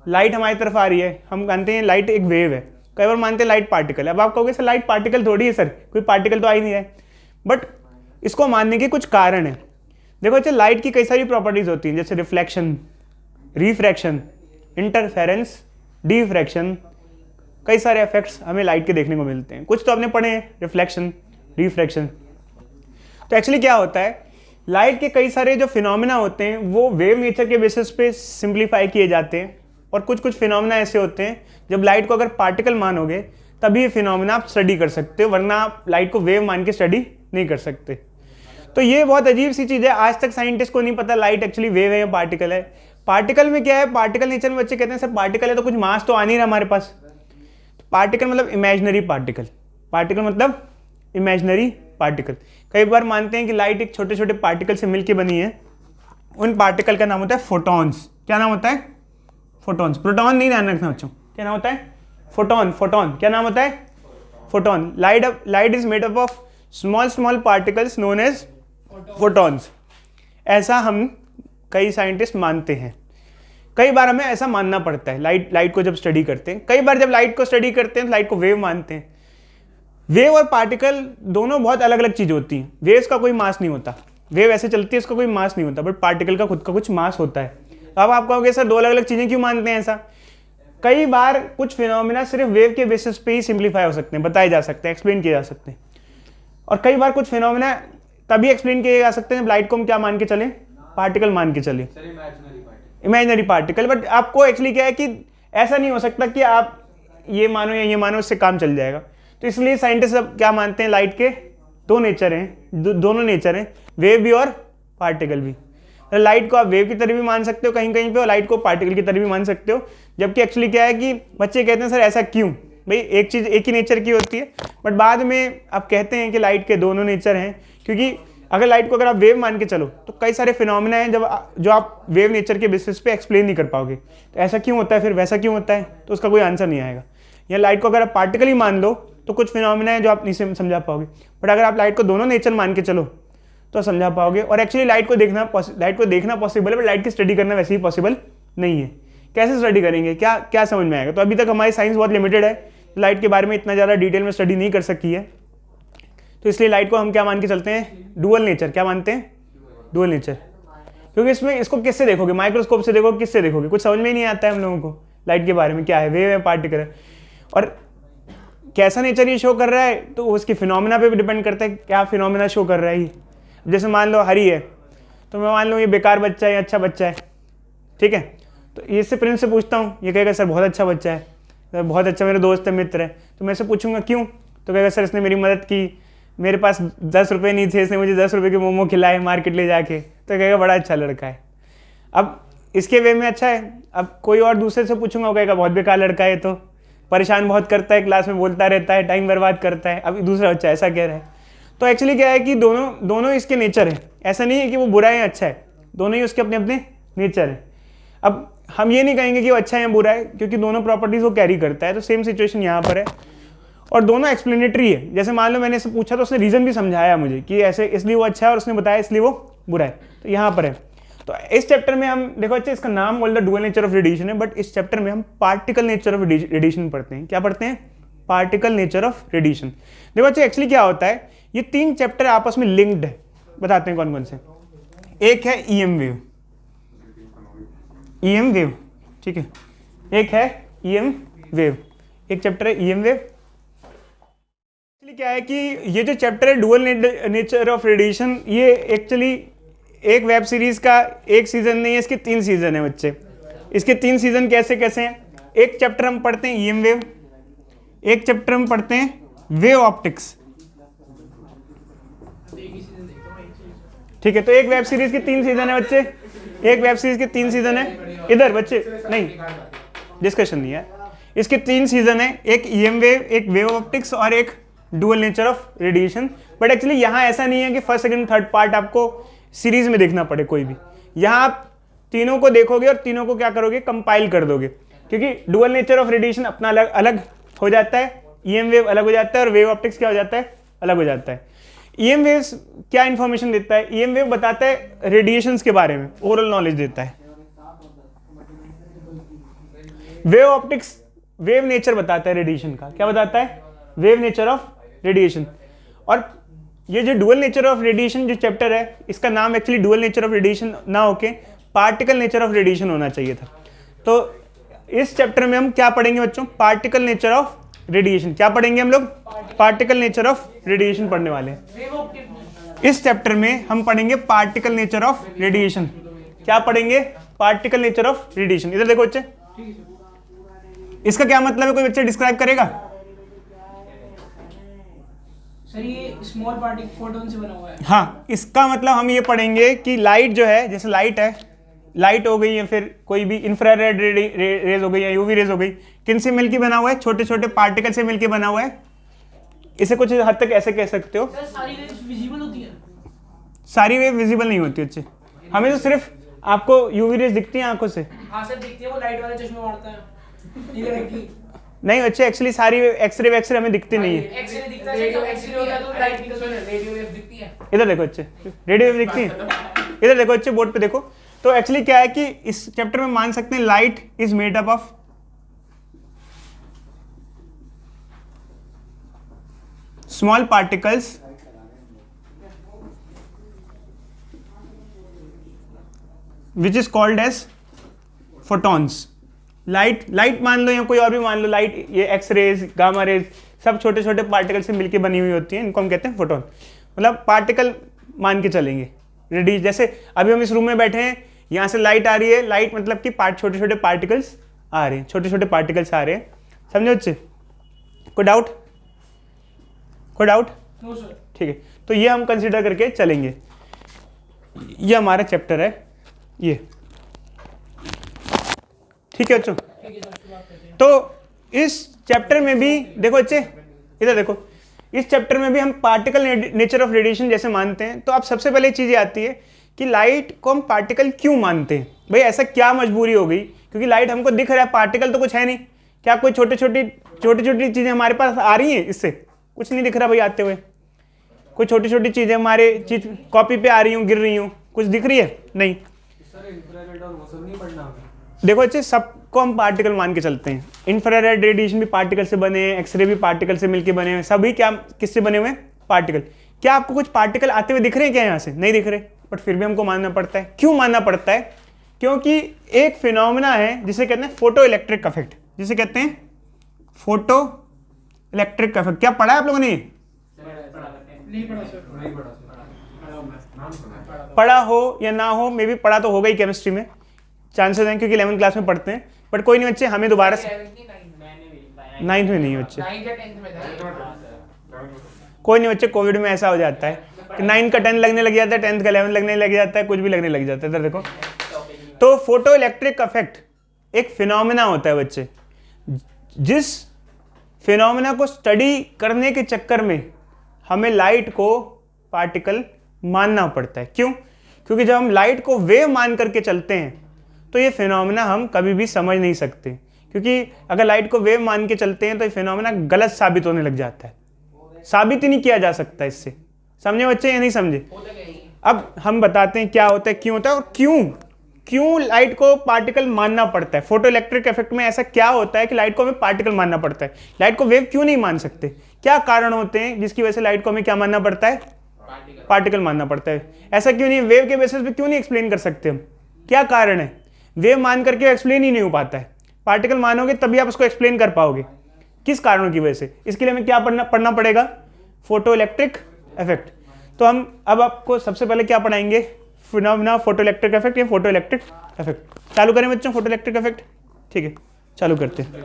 लाइट हमारी तरफ आ रही है, हम मानते हैं लाइट एक वेव है। कई बार मानते हैं लाइट पार्टिकल है। अब आप कहोगे सर लाइट पार्टिकल थोड़ी है सर, कोई पार्टिकल तो आ ही नहीं रहा है। बट इसको मानने के कुछ कारण है। देखो अच्छा, लाइट की कई सारी प्रॉपर्टीज होती हैं, जैसे रिफ्लेक्शन, रिफ्रैक्शन, इंटरफेरेंस, डिफ्रैक्शन। कई सारे इफेक्ट्स हमें लाइट के देखने को मिलते हैं। कुछ तो आपने पढ़े हैं, रिफ्लेक्शन, रिफ्रैक्शन। तो एक्चुअली क्या होता है, लाइट के कई सारे जो फिनोमेना होते हैं वो वेव नेचर के बेसिस पे सिंप्लीफाई किए जाते हैं। और कुछ फिनोमेना ऐसे होते हैं जब लाइट को अगर पार्टिकल मानोगे तभी ये फिनोमेना आप स्टडी कर सकते हो, वरना आप लाइट को वेव मान के स्टडी नहीं कर सकते। तो ये बहुत अजीब सी चीज़ है, आज तक साइंटिस्ट को नहीं पता लाइट एक्चुअली वेव है या पार्टिकल है। पार्टिकल में क्या है, पार्टिकल नेचर में बच्चे कहते हैं सर पार्टिकल है तो कुछ मास तो आ नहीं रहा हमारे पास। पार्टिकल मतलब इमेजिनरी पार्टिकल, पार्टिकल मतलब इमेजिनरी पार्टिकल। कई बार मानते हैं कि लाइट एक छोटे छोटे पार्टिकल से मिलकर बनी है, उन पार्टिकल का नाम होता है फोटॉन्स। क्या नाम होता है? फोटॉन्स। प्रोटॉन नहीं ध्यान रखना बच्चों, क्या नाम होता है? फोटॉन। फोटॉन क्या नाम होता है? Photon. Light is made up of small small particles known as photons. ऐसा हम कई साइंटिस्ट मानते हैं। कई बार हमें ऐसा मानना पड़ता है लाइट को जब स्टडी करते हैं। कई बार जब लाइट को स्टडी करते हैं तो लाइट को वेव मानते हैं। वेव और पार्टिकल दोनों बहुत अलग अलग चीज़ होती हैं। वेव्स का कोई मास नहीं होता, वेव ऐसे चलती है उसका कोई मास नहीं होता, बट पार्टिकल का खुद का कुछ मास होता है। अब आप कहोगे सर दो अलग अलग चीज़ें क्यों मानते हैं ऐसा? कई बार कुछ फिनोमिना सिर्फ वेव के बेसिस पे ही सिंप्लीफाई हो सकते हैं, बताए जा सकते हैं, एक्सप्लेन किए जा सकते हैं। और कई बार कुछ फिनोमिना तभी एक्सप्लेन किए जा सकते हैं जब लाइट को हम क्या मान के चलें? पार्टिकल मान के चलें, इमेजिनरी पार्टिकल। बट आपको एक्चुअली क्या है कि ऐसा नहीं हो सकता कि आप ये मानो या ये मानो इससे काम चल जाएगा। तो इसलिए साइंटिस्ट अब क्या मानते हैं, लाइट के दो नेचर हैं, दोनों नेचर हैं, वेव भी और पार्टिकल भी। लाइट को आप वेव की तरह भी मान सकते हो कहीं कहीं पे, और लाइट को पार्टिकल की तरह भी मान सकते हो। जबकि एक्चुअली क्या है कि बच्चे कहते हैं सर ऐसा क्यों? भाई एक चीज़ एक ही नेचर की होती है, बट बाद में आप कहते हैं कि लाइट के दोनों नेचर हैं, क्योंकि अगर लाइट को अगर आप वेव मान के चलो तो कई सारे फिनोमिना हैं जो आप वेव नेचर के बेसिस पे एक्सप्लेन नहीं कर पाओगे। तो ऐसा क्यों होता है, फिर वैसा क्यों होता है, तो उसका कोई आंसर नहीं आएगा। या लाइट को अगर आप पार्टिकल ही मान लो तो कुछ फिनोमिना है जो आप नहीं समझा पाओगे, बट अगर आप लाइट को दोनों नेचर मान के चलो तो समझा पाओगे। और एक्चुअली लाइट को देखना पॉसिबल है, बट लाइट की स्टडी करना वैसे ही पॉसिबल नहीं है। कैसे स्टडी करेंगे, क्या समझ में आएगा? तो अभी तक हमारी साइंस बहुत लिमिटेड है, लाइट के बारे में इतना ज़्यादा डिटेल में स्टडी नहीं कर सकी है। तो इसलिए लाइट को हम क्या मान के चलते हैं? Dual nature. क्या मानते हैं? Dual nature. क्योंकि इसको किससे देखोगे? माइक्रोस्कोप से देखोगे, किससे देखोगे? कुछ समझ में ही नहीं आता है हम लोगों को लाइट के बारे में, क्या है, वेव है, पार्टिकल है। और कैसा नेचर ये शो कर रहा है तो उसकी फिनोमिना पे भी डिपेंड करता है, क्या फिनोमिना शो कर रहा है। जैसे मान लो हरी है तो मैं मान लूँ ये बेकार बच्चा है या अच्छा बच्चा है, ठीक है। तो इससे प्रिंस से पूछता हूँ, ये कहेगा सर बहुत अच्छा बच्चा है, सर बहुत अच्छा मेरा दोस्त है, मित्र है। तो मैं इससे पूछूंगा क्यों, तो कहेगा सर इसने मेरी मदद की, मेरे पास 10 रुपये नहीं थे, इसने मुझे 10 रुपये के मोमो खिलाए मार्केट ले जाके, तो कहेगा बड़ा अच्छा लड़का है। अब इसके वे में अच्छा है। अब कोई और दूसरे से पूछूंगा, वो कहेगा बहुत बेकार लड़का है, तो परेशान बहुत करता है, क्लास में बोलता रहता है, टाइम बर्बाद करता है। अब दूसरा बच्चा ऐसा कह रहा है। तो एक्चुअली क्या है कि दोनों इसके नेचर हैं। ऐसा नहीं है कि वो बुरा है या अच्छा है, दोनों ही उसके अपने अपने नेचर हैं। अब हम ये नहीं कहेंगे कि वो अच्छा है या बुरा है, क्योंकि दोनों प्रॉपर्टीज वो कैरी करता है। तो सेम सिचुएशन यहाँ पर है, और दोनों एक्सप्लेनेटरी है। जैसे मान लो मैंने इससे पूछा तो उसने रीज़न भी समझाया मुझे कि ऐसे इसलिए वो अच्छा है, और उसने बताया इसलिए वो बुरा है। तो यहाँ पर है। तो इस चैप्टर में हम देखो अच्छा, इसका नाम all the dual nature of radiation है, बट इस चैप्टर में हम पार्टिकल नेचर ऑफ रेडिएशन पढ़ते हैं। क्या पढ़ते हैं? Particle nature of radiation. देखो अच्छा, एक्चुअली क्या होता है, ये 3 चैप्टर आपस में लिंक्ड है। बताते हैं कौन कौन से। एक है ईएम वेव, ईएम वेव, ठीक है। एक है ईएम वेव, एक चैप्टर है ईएम वेव। एक्चुअली क्या है कि ये जो चैप्टर है डुअल नेचर ऑफ रेडिएशन, ये एक्चुअली एक वेब सीरीज का एक सीजन नहीं है, इसके 3 सीजन है बच्चे। इसके 3 सीजन कैसे कैसे हैं? एक चैप्टर हम पढ़ते हैं ईएम वेव, एक चैप्टर हम पढ़ते हैं वेव ऑप्टिक्स, ठीक है। तो एक वेब सीरीज के 3 सीजन है बच्चे, एक वेब सीरीज के 3 सीजन है। इधर बच्चे नहीं, डिस्कशन नहीं है। इसके 3 सीजन है, एक ईएम वेव, एक वेव ऑप्टिक्स और एक dual nature of radiation. But actually यहाँ ऐसा नहीं है कि फर्स्ट सेकंड थर्ड पार्ट आपको सीरीज में देखना पड़े कोई भी। यहाँ आप तीनों को देखोगे और तीनों को क्या करोगे? कंपाइल कर दोगे, क्योंकि डुअल नेचर ऑफ रेडिएशन अपना अलग अलग हो जाता है, ईएम वेव अलग हो जाता है, और वेव ऑप्टिक्स क्या हो जाता है? अलग हो जाता है। ईएम वेव्स क्या इंफॉर्मेशन देता है? ईएम वेव बताता है रेडिएशंस के बारे में, ओरल नॉलेज देता है। वेव ऑप्टिक्स वेव नेचर बताता है रेडिएशन का। क्या बताता है? Wave nature of radiation. और ये जो डुअल नेचर ऑफ रेडिएशन जो चैप्टर है, इसका नाम actually dual nature of radiation ना होके पार्टिकल नेचर ऑफ रेडिएशन होना चाहिए था। तो इस चैप्टर में हम क्या पढ़ेंगे बच्चों? Particle nature of radiation. क्या पढ़ेंगे हम लोग? पार्टिकल नेचर ऑफ रेडिएशन पढ़ने वाले हैं। इस चैप्टर में हम पढ़ेंगे पार्टिकल नेचर ऑफ रेडिएशन। क्या पढ़ेंगे? Particle nature of radiation. इधर देखो बच्चे, इसका क्या मतलब है? कोई बच्चे डिस्क्राइब करेगा? सर ये स्मॉल पार्टिकल फोटोन से बना हुआ है। हाँ, इसका मतलब हम ये पढ़ेंगे कि लाइट जो है, जैसे लाइट है, लाइट हो गई या फिर कोई भी इंफ्रारेड रेज हो गई या यूवी रेज हो गई, किन से मिलके बना हुआ है? छोटे छोटे पार्टिकल से मिलके बना हुआ है। इसे कुछ हद तक ऐसे कह सकते हो, सर सारी रेज विजिबल होती है? सारी वेव विजिबल नहीं होती अच्छे, हमें तो सिर्फ आपको यूवी रेज दिखती हैं आंखों से। हाँ सर दिखती है, वो लाइट वाले चश्मे मारता है नीले रंग की। नहीं बच्चे, एक्चुअली सारी एक्सरे हमें दिखती नहीं है। एक्सरे दिखता है, जब एक्सरे होता है तो लाइट निकलती है। रेडियो वेव दिखती है। इधर देखो अच्छे, रेडियो वेव दिखती है, इधर देखो अच्छे, बोर्ड पे देखो। तो एक्चुअली क्या है कि इस चैप्टर में मान सकते हैं light is made up of small particles which is called as photons. Light मान लो या कोई और भी मान लो, लाइट ये एक्स रेज, गामा रेज, सब छोटे छोटे पार्टिकल से मिलके बनी हुई होती हैं, इनको हम कहते हैं फोटोन। मतलब पार्टिकल मान के चलेंगे रेडी। जैसे अभी हम इस रूम में बैठे हैं, यहाँ से लाइट आ रही है, लाइट मतलब कि छोटे छोटे पार्टिकल्स आ रहे हैं, छोटे छोटे पार्टिकल्स आ रहे हैं, समझो बच्चे? कोई डाउट? कोई डाउट? No sir. ठीक है, तो ये हम कंसिडर करके चलेंगे। ये हमारा चैप्टर है ये, ठीक है बच्चों? तो इस चैप्टर में भी देखो बच्चे, इधर देखो, इस चैप्टर में भी हम पार्टिकल नेचर ऑफ रेडिएशन जैसे मानते हैं। तो अब सबसे पहले चीज ये आती है कि लाइट को हम पार्टिकल क्यों मानते हैं? भाई ऐसा क्या मजबूरी हो गई? क्योंकि लाइट हमको दिख रहा है, पार्टिकल तो कुछ है नहीं। क्या कोई छोटी छोटी चीजें हमारे पास आ रही हैं? इससे कुछ नहीं दिख रहा भाई आते हुए। कोई छोटी छोटी चीजें हमारे चीज कॉपी पे आ रही हूँ, गिर रही हूँ, कुछ दिख रही है? नहीं। सर इंफ्रारेड और वो सब नहीं पढ़ना हमें? देखो अच्छे, सबको हम पार्टिकल मान के चलते हैं। इंफ्रारेड रेडिएशन भी पार्टिकल से बने हैं, एक्सरे भी पार्टिकल से मिलके बने हैं, सभी क्या किससे बने हुए हैं? पार्टिकल। क्या आपको कुछ पार्टिकल आते हुए दिख रहे हैं क्या? यहाँ से नहीं दिख रहे, बट फिर भी हमको मानना पड़ता है। क्यों मानना पड़ता है? क्योंकि एक फिनोमेना है जिसे कहते हैं फोटो इलेक्ट्रिक इफेक्ट, जिसे कहते हैं फोटो इलेक्ट्रिक इफेक्ट। क्या पढ़ा है आप लोगों ने? नहीं पढ़ा सर। नहीं पढ़ा सर। पढ़ा हो या ना हो, मे भी पढ़ा तो होगा ही केमिस्ट्री में, चांसेस हैं, क्योंकि 11th क्लास में पढ़ते हैं। बट कोई नहीं बच्चे, हमें दोबारा से 9th में नहीं बच्चे, 9 या 10th में था। कोई नहीं बच्चे, कोविड में ऐसा हो जाता है कि 9 का 10 लगने लग जाता है, 10th का 11 लगने लग जाता है, कुछ भी लगने लग जाता है। इधर देखो, तो फोटो इलेक्ट्रिक इफेक्ट एक फिनोमेना होता है बच्चे, जिस फिनोमेना को स्टडी करने के चक्कर में हमें लाइट को पार्टिकल मानना पड़ता है। क्यों? क्योंकि जब हम लाइट को वेव मान करके चलते हैं तो ये फिनोमेना हम कभी भी समझ नहीं सकते, क्योंकि अगर लाइट को वेव मान के चलते हैं तो ये फिनोमेना गलत साबित होने लग जाता है, साबित ही नहीं किया जा सकता इससे। समझे बच्चे या नहीं समझे? अब हम बताते हैं क्या होता है, क्यों होता है, और क्यों लाइट को पार्टिकल मानना पड़ता है। फोटो इलेक्ट्रिक इफेक्ट में ऐसा क्या होता है कि लाइट को हमें पार्टिकल मानना पड़ता है? लाइट को वेव क्यों नहीं मान सकते? क्या कारण होते हैं जिसकी वजह से लाइट को हमें क्या मानना पड़ता है? पार्टिकल मानना पड़ता है। ऐसा क्यों नहीं? वेव के बेसिस पे क्यों नहीं एक्सप्लेन कर सकते हम? क्या कारण है? वेव मान करके एक्सप्लेन ही नहीं हो पाता है। पार्टिकल मानोगे तभी आप उसको एक्सप्लेन कर पाओगे, किस कारणों की वजह से। इसके लिए हमें क्या पढ़ना पड़ेगा? Photo electric effect. तो हम अब आपको सबसे पहले क्या पढ़ाएंगे? फिनोमेना फोटो इलेक्ट्रिक इफेक्ट या फोटो इलेक्ट्रिक इफेक्ट। चालू करें बच्चों फोटो इलेक्ट्रिक इफेक्ट? ठीक है, चालू करते हैं।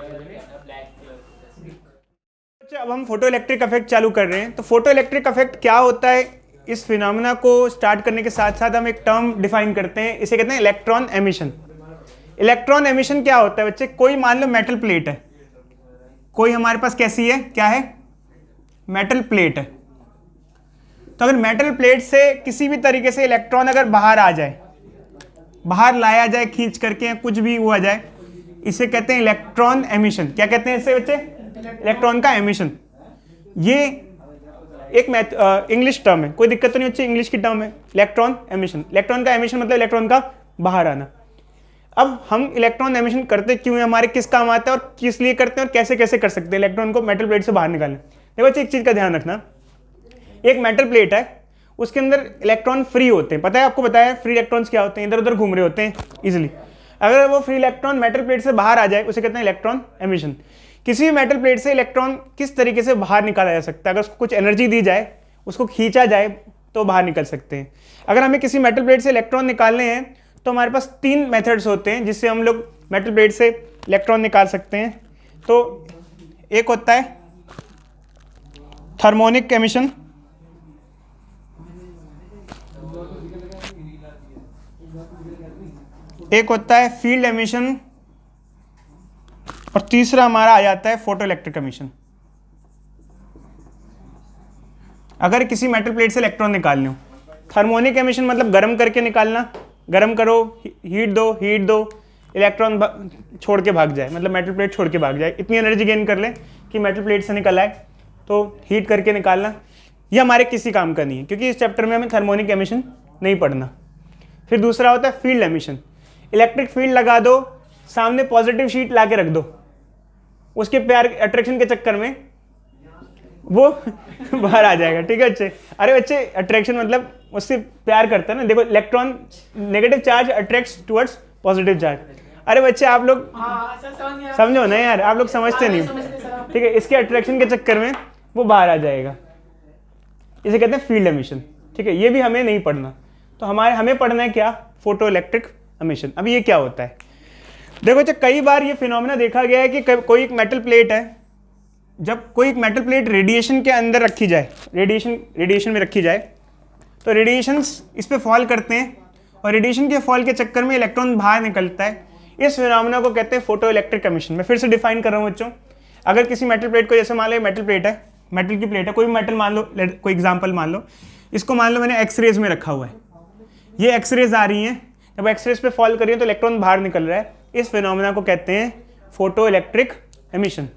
अब हम फोटो इलेक्ट्रिक इफेक्ट चालू कर रहे हैं। तो फोटो इलेक्ट्रिक इफेक्ट क्या होता है, इस फिनोमेना को स्टार्ट करने के साथ साथ हम एक टर्म डिफाइन करते हैं, इसे कहते हैं इलेक्ट्रॉन एमिशन। इलेक्ट्रॉन एमिशन क्या होता है बच्चे? कोई मान लो मेटल प्लेट है, कोई हमारे पास कैसी है, क्या है? मेटल प्लेट है। तो अगर मेटल प्लेट से किसी भी तरीके से इलेक्ट्रॉन अगर बाहर आ जाए, बाहर लाया जाए खींच करके, या कुछ भी हुआ जाए, इसे कहते हैं इलेक्ट्रॉन एमिशन। क्या कहते हैं इसे बच्चे? इलेक्ट्रॉन का एमिशन। ये एक इंग्लिश टर्म है, कोई दिक्कत तो नहीं बच्चे, इंग्लिश की टर्म है इलेक्ट्रॉन एमिशन। इलेक्ट्रॉन का एमिशन मतलब इलेक्ट्रॉन का बाहर आना। अब हम इलेक्ट्रॉन एमिशन करते क्यों है, हमारे किस काम आता है और किस लिए करते हैं और कैसे कैसे कर सकते हैं इलेक्ट्रॉन को मेटल प्लेट से बाहर निकालने। देखो बच्चे एक चीज का ध्यान रखना, एक मेटल प्लेट है, उसके अंदर इलेक्ट्रॉन फ्री होते हैं। पता है आपको? बताया फ्री इलेक्ट्रॉन्स क्या होते हैं? इधर उधर घूम रहे होते हैं इजिली। अगर वो फ्री इलेक्ट्रॉन मेटल प्लेट से बाहर आ जाए उसे कहते हैं इलेक्ट्रॉन एमिशन। किसी भी मेटल प्लेट से इलेक्ट्रॉन किस तरीके से बाहर निकाला जा सकता है? अगर उसको कुछ एनर्जी दी जाए, उसको खींचा जाए तो बाहर निकल सकते हैं। अगर हमें किसी मेटल प्लेट से इलेक्ट्रॉन निकालने हैं तो हमारे पास 3 मेथड्स होते हैं जिससे हम लोग मेटल प्लेट से इलेक्ट्रॉन निकाल सकते हैं। तो एक होता है थर्मोनिक एमिशन, एक होता है फील्ड एमिशन, और तीसरा हमारा आ जाता है फोटो इलेक्ट्रिक एमिशन। अगर किसी मेटल प्लेट से इलेक्ट्रॉन निकालने हो, थर्मोनिक एमिशन मतलब गर्म करके निकालना, गर्म करो, हीट दो, इलेक्ट्रॉन छोड़ के भाग जाए, मतलब मेटल प्लेट छोड़ के भाग जाए, इतनी एनर्जी गेन कर ले कि मेटल प्लेट से निकल आए, तो हीट करके निकालना। ये हमारे किसी काम का नहीं है, क्योंकि इस चैप्टर में हमें थर्मोनिक एमिशन नहीं पढ़ना। फिर दूसरा होता है फील्ड एमिशन, इलेक्ट्रिक फील्ड लगा दो, सामने पॉजिटिव शीट ला के रख दो, उसके प्यार अट्रैक्शन के चक्कर में वो बाहर आ जाएगा। ठीक है बच्चे? अरे बच्चे, अट्रैक्शन मतलब उससे प्यार करता है ना। देखो, electron negative charge attracts towards positive charge. अरे बच्चे, आप लोग समझो ना यार, आप लोग समझते नहीं। ठीक है, इसके अट्रैक्शन के चक्कर में वो बाहर आ जाएगा, इसे कहते हैं फील्ड एमिशन। ठीक है, ये भी हमें नहीं पढ़ना। तो हमें पढ़ना है क्या? Photo electric emission. अब ये क्या होता है? देखो बच्चे, कई बार ये फिनोमेना देखा गया है कि कोई एक मेटल प्लेट है, जब कोई एक मेटल प्लेट रेडिएशन के अंदर रखी जाए, रेडिएशन में रखी जाए, तो रेडिएशंस इस पे फॉल करते हैं, और रेडिएशन के फॉल के चक्कर में इलेक्ट्रॉन बाहर निकलता है। इस फिनोमेना को कहते हैं फोटो इलेक्ट्रिक एमिशन। मैं फिर से डिफाइन कर रहा हूँ बच्चों। अगर किसी मेटल प्लेट को, जैसे मान लो मेटल प्लेट है, मेटल की प्लेट है, कोई भी मेटल मान लो, कोई एग्जाम्पल मान लो, इसको मान लो मैंने एक्सरेज में रखा हुआ है, ये एक्सरेज आ रही हैं, जब एक्सरेज पे फॉल कर रही है तो इलेक्ट्रॉन बाहर निकल रहा है। इस फिनोमेना को कहते हैं फोटो इलेक्ट्रिक एमिशन।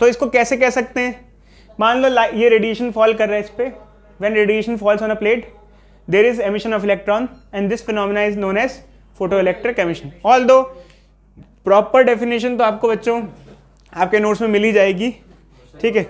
तो इसको कैसे कह सकते हैं? मान लो ये रेडिएशन फॉल कर रहा है इस पे, when radiation falls on a plate there is emission of electron and this phenomena is known as photo electric emission. Although proper definition तो आपको बच्चों आपके नोट्स में मिल ही जाएगी। ठीक है,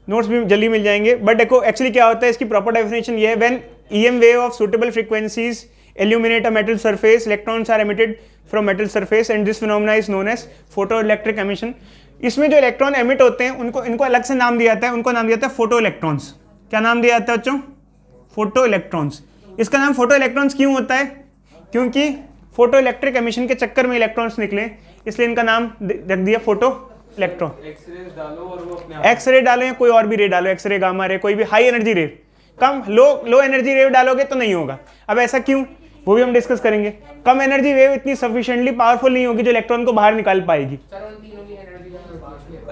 नोट्स भी जल्दी मिल जाएंगे। बट देखो एक्चुअली क्या होता है, इसकी प्रॉपर डेफिनेशन ये है, when EM wave of suitable frequencies illuminate a metal surface, electrons are emitted from metal surface and this phenomena is known as photoelectric emission। इसमें जो इलेक्ट्रॉन एमिट होते हैं इनको अलग से नाम दिया जाता है, उनको नाम दिया जाता है फोटो इलेक्ट्रॉन्स। क्या नाम दिया जाता है बच्चों? Photo electrons. इसका नाम फोटो इलेक्ट्रॉन्स क्यों होता है? क्योंकि फोटो इलेक्ट्रिक एमिशन के चक्कर में इलेक्ट्रॉन्स निकले, इसलिए इनका नाम रख दिया फोटो इलेक्ट्रॉन। एक्सरे डालो या कोई और भी रे डालो, एक्सरे, गामा रे, कोई भी हाई एनर्जी रे। कम लो एनर्जी वेव डालोगे तो नहीं होगा। अब ऐसा क्यों, वो भी हम डिस्कस करेंगे। कम एनर्जी वेव इतनी सफिशिएंटली पावरफुल नहीं होगी जो इलेक्ट्रॉन को बाहर निकाल पाएगी,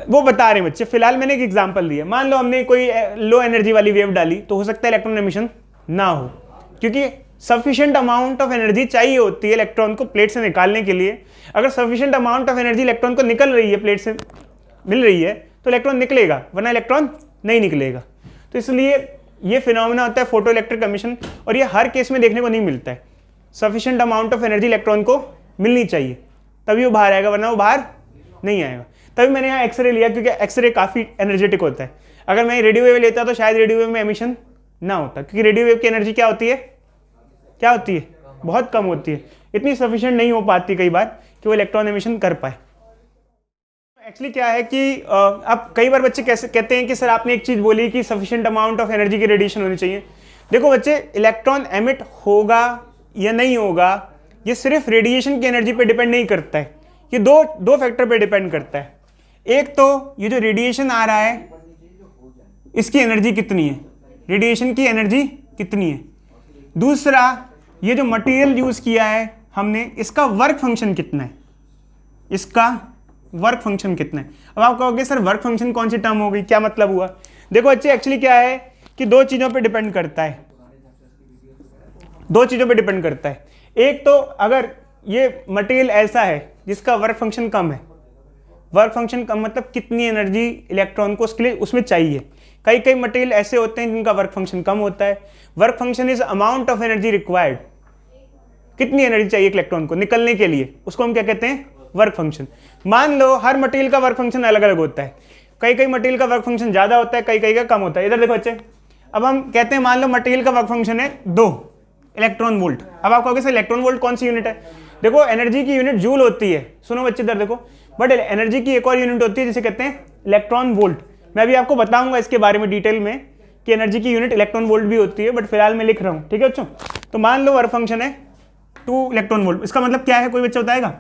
वो बता रहे हैं बच्चे। फिलहाल मैंने एक एग्जांपल दिया, मान लो हमने कोई लो एनर्जी वाली वेव डाली, तो हो सकता है इलेक्ट्रॉन एमिशन ना हो, क्योंकि सफिशिएंट अमाउंट ऑफ एनर्जी चाहिए होती है इलेक्ट्रॉन को प्लेट से निकालने के लिए। अगर sufficient amount of energy electron को निकल रही है, प्लेट से मिल रही है, तो इलेक्ट्रॉन निकलेगा, वरना इलेक्ट्रॉन नहीं निकलेगा। तो इसलिए ये फिनोमेना होता है फोटो इलेक्ट्रिक एमिशन, और ये हर केस में देखने को नहीं मिलता है। Sufficient amount of energy electron को मिलनी चाहिए, तभी वो बाहर आएगा, वरना वो बाहर नहीं आएगा। तभी मैंने यहाँ एक्सरे लिया, क्योंकि एक्सरे काफ़ी एनर्जेटिक होता है। अगर मैं रेडियो वेव लेता तो शायद रेडियो वेव में एमिशन ना होता, क्योंकि रेडियो वेव की एनर्जी क्या होती है? बहुत कम होती है, इतनी सफिशिएंट नहीं हो पाती कई बार कि वो इलेक्ट्रॉन एमिशन कर पाए। एक्चुअली क्या है कि अब कई बार बच्चे कैसे कहते हैं कि सर आपने एक चीज़ बोली कि सफिशिएंट अमाउंट ऑफ एनर्जी की रेडिएशन होनी चाहिए। देखो बच्चे, इलेक्ट्रॉन एमिट होगा या नहीं होगा, ये सिर्फ रेडिएशन की एनर्जी पे डिपेंड नहीं करता है, ये दो फैक्टर पे डिपेंड करता है। एक तो ये जो रेडिएशन आ रहा है इसकी एनर्जी कितनी है, रेडिएशन की एनर्जी कितनी है। दूसरा, ये जो मटेरियल यूज़ किया है हमने, इसका वर्क फंक्शन कितना है, इसका वर्क फंक्शन कितना है। अब आप कहोगे सर वर्क फंक्शन कौन सी टर्म हो गई, क्या मतलब हुआ? देखो बच्चे, एक्चुअली क्या है कि दो चीज़ों पे डिपेंड करता है, दो चीज़ों पे डिपेंड करता है। एक तो अगर ये मटेरियल ऐसा है जिसका वर्क फंक्शन कम है, वर्क फंक्शन कम मतलब कितनी एनर्जी इलेक्ट्रॉन को उसके लिए उसमें चाहिए। कई मटेरियल ऐसे होते हैं जिनका वर्क फंक्शन कम होता है। Work function is amount of energy required, कितनी एनर्जी चाहिए इलेक्ट्रॉन को निकलने के लिए, उसको हम क्या कहते हैं? Work function. मान लो हर मटेरियल का वर्क फंक्शन अलग अलग होता है, कई मटेरियल का वर्क फंक्शन ज़्यादा होता है, कई का कम होता है। इधर देखो बच्चे, अब हम कहते हैं मान लो मटेरियल का वर्क फंक्शन है 2 इलेक्ट्रॉन वोल्ट। अब आप कहोगे सर इलेक्ट्रॉन वोल्ट कौन सी यूनिट है? देखो एनर्जी की यूनिट जूल होती है, सुनो बच्चे इधर देखो, बट एनर्जी की एक और यूनिट होती है जिसे कहते हैं इलेक्ट्रॉन वोल्ट। मैं अभी आपको बताऊंगा इसके बारे में डिटेल में कि एनर्जी की यूनिट इलेक्ट्रॉन वोल्ट भी होती है, बट फिलहाल मैं लिख रहा हूँ। ठीक है बच्चों, तो मान लो वर्क फंक्शन है 2 इलेक्ट्रॉन वोल्ट। इसका मतलब क्या है, कोई बच्चा बताएगा?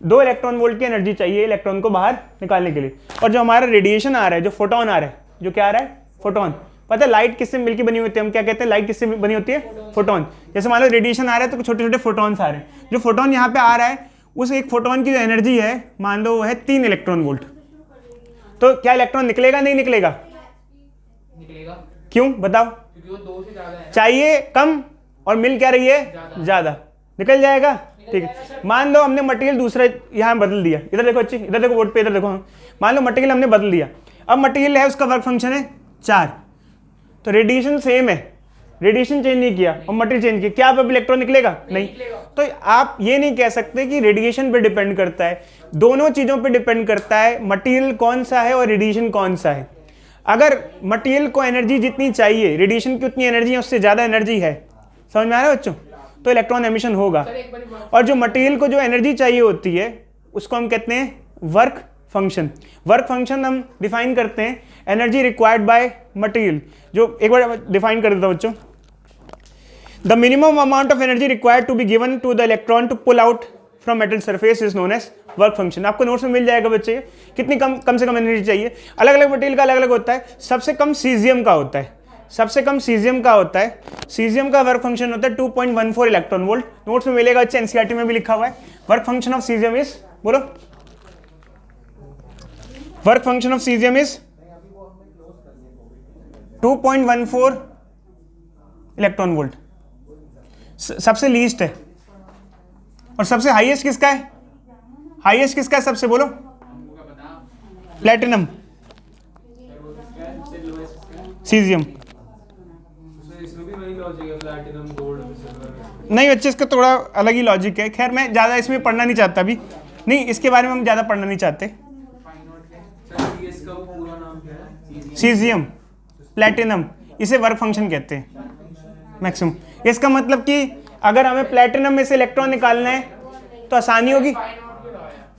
2 इलेक्ट्रॉन वोल्ट की एनर्जी चाहिए इलेक्ट्रॉन को बाहर निकालने के लिए। और जो हमारा रेडिएशन आ रहा है, जो फोटोन आ रहा है, जो क्या आ रहा है? फोटोन। पता है लाइट किससे मिलकर बनी होती है? हम क्या कहते हैं, लाइट किससे बनी होती है? फोटोन। जैसे मान लो रेडिएशन आ रहा है तो छोटे छोटे फोटॉन्स आ रहे हैं, जो फोटोन यहाँ पे आ रहा है उस एक फोटोन की जो एनर्जी है मान लो वो है 3 इलेक्ट्रॉन वोल्ट। तो क्या इलेक्ट्रॉन निकलेगा नहीं निकलेगा? निकलेगा। क्यों बताओ? क्योंकि वो 2 से ज्यादा है। चाहिए कम और मिल क्या रही है ज्यादा, निकल जाएगा। ठीक है, मान लो हमने मटेरियल दूसरा यहाँ बदल दिया, इधर देखो अच्छी, इधर देखो बोर्ड पे, इधर देखो। मान लो मटेरियल हमने बदल दिया, अब मटेरियल है उसका वर्क फंक्शन है 4, तो रेडिएशन सेम है, रेडिएशन चेंज नहीं किया और मटेरियल चेंज किया, क्या अब इलेक्ट्रॉन निकलेगा? नहीं। तो आप ये नहीं कह सकते कि रेडिएशन पे डिपेंड करता है, दोनों चीजों पे डिपेंड करता है, मटेरियल कौन सा है और रेडिएशन कौन सा है। अगर मटेरियल को एनर्जी जितनी चाहिए, रेडिएशन की उतनी एनर्जी है, उससे ज्यादा एनर्जी है, समझ में आ रहा है बच्चों, तो इलेक्ट्रॉन एमिशन होगा। और जो मटेरियल को जो एनर्जी चाहिए होती है उसको हम कहते हैं वर्क फंक्शन। वर्क फंक्शन हम डिफाइन करते हैं एनर्जी रिक्वायर्ड बाय मटेरियल, जो एक बार डिफाइन कर देता हूं बच्चों। The minimum amount of energy required to be given to the electron to pull out from metal surface is known as work function. आपको नोट्स में मिल जाएगा बच्चे, कितनी कम से कम एनर्जी चाहिए। अलग अलग मटेरियल का अलग अलग होता है, सबसे कम सीजियम का होता है, सबसे कम सीजियम का होता है। सीजियम का वर्क फंक्शन होता है 2.14 इलेक्ट्रॉन वोल्ट, नोट्स में मिलेगा, अच्छा एनसीईआरटी में भी लिखा हुआ है। Work function of caesium is, बोलो, work function of caesium is 2.14 electron volt, सबसे लीस्ट है। और सबसे हाईएस्ट किसका है? हाईएस्ट किसका है सबसे, बोलो? Platinum, caesium. नहीं बच्चे, इसका थोड़ा अलग ही लॉजिक है। खैर मैं ज़्यादा इसमें पढ़ना नहीं चाहता अभी, नहीं इसके बारे में हम ज़्यादा पढ़ना नहीं चाहते। सीजियम, प्लेटिनम, इसे वर्क फंक्शन कहते हैं मैक्सिमम। इसका मतलब कि अगर हमें प्लेटिनम में से इलेक्ट्रॉन निकालना है तो आसानी होगी।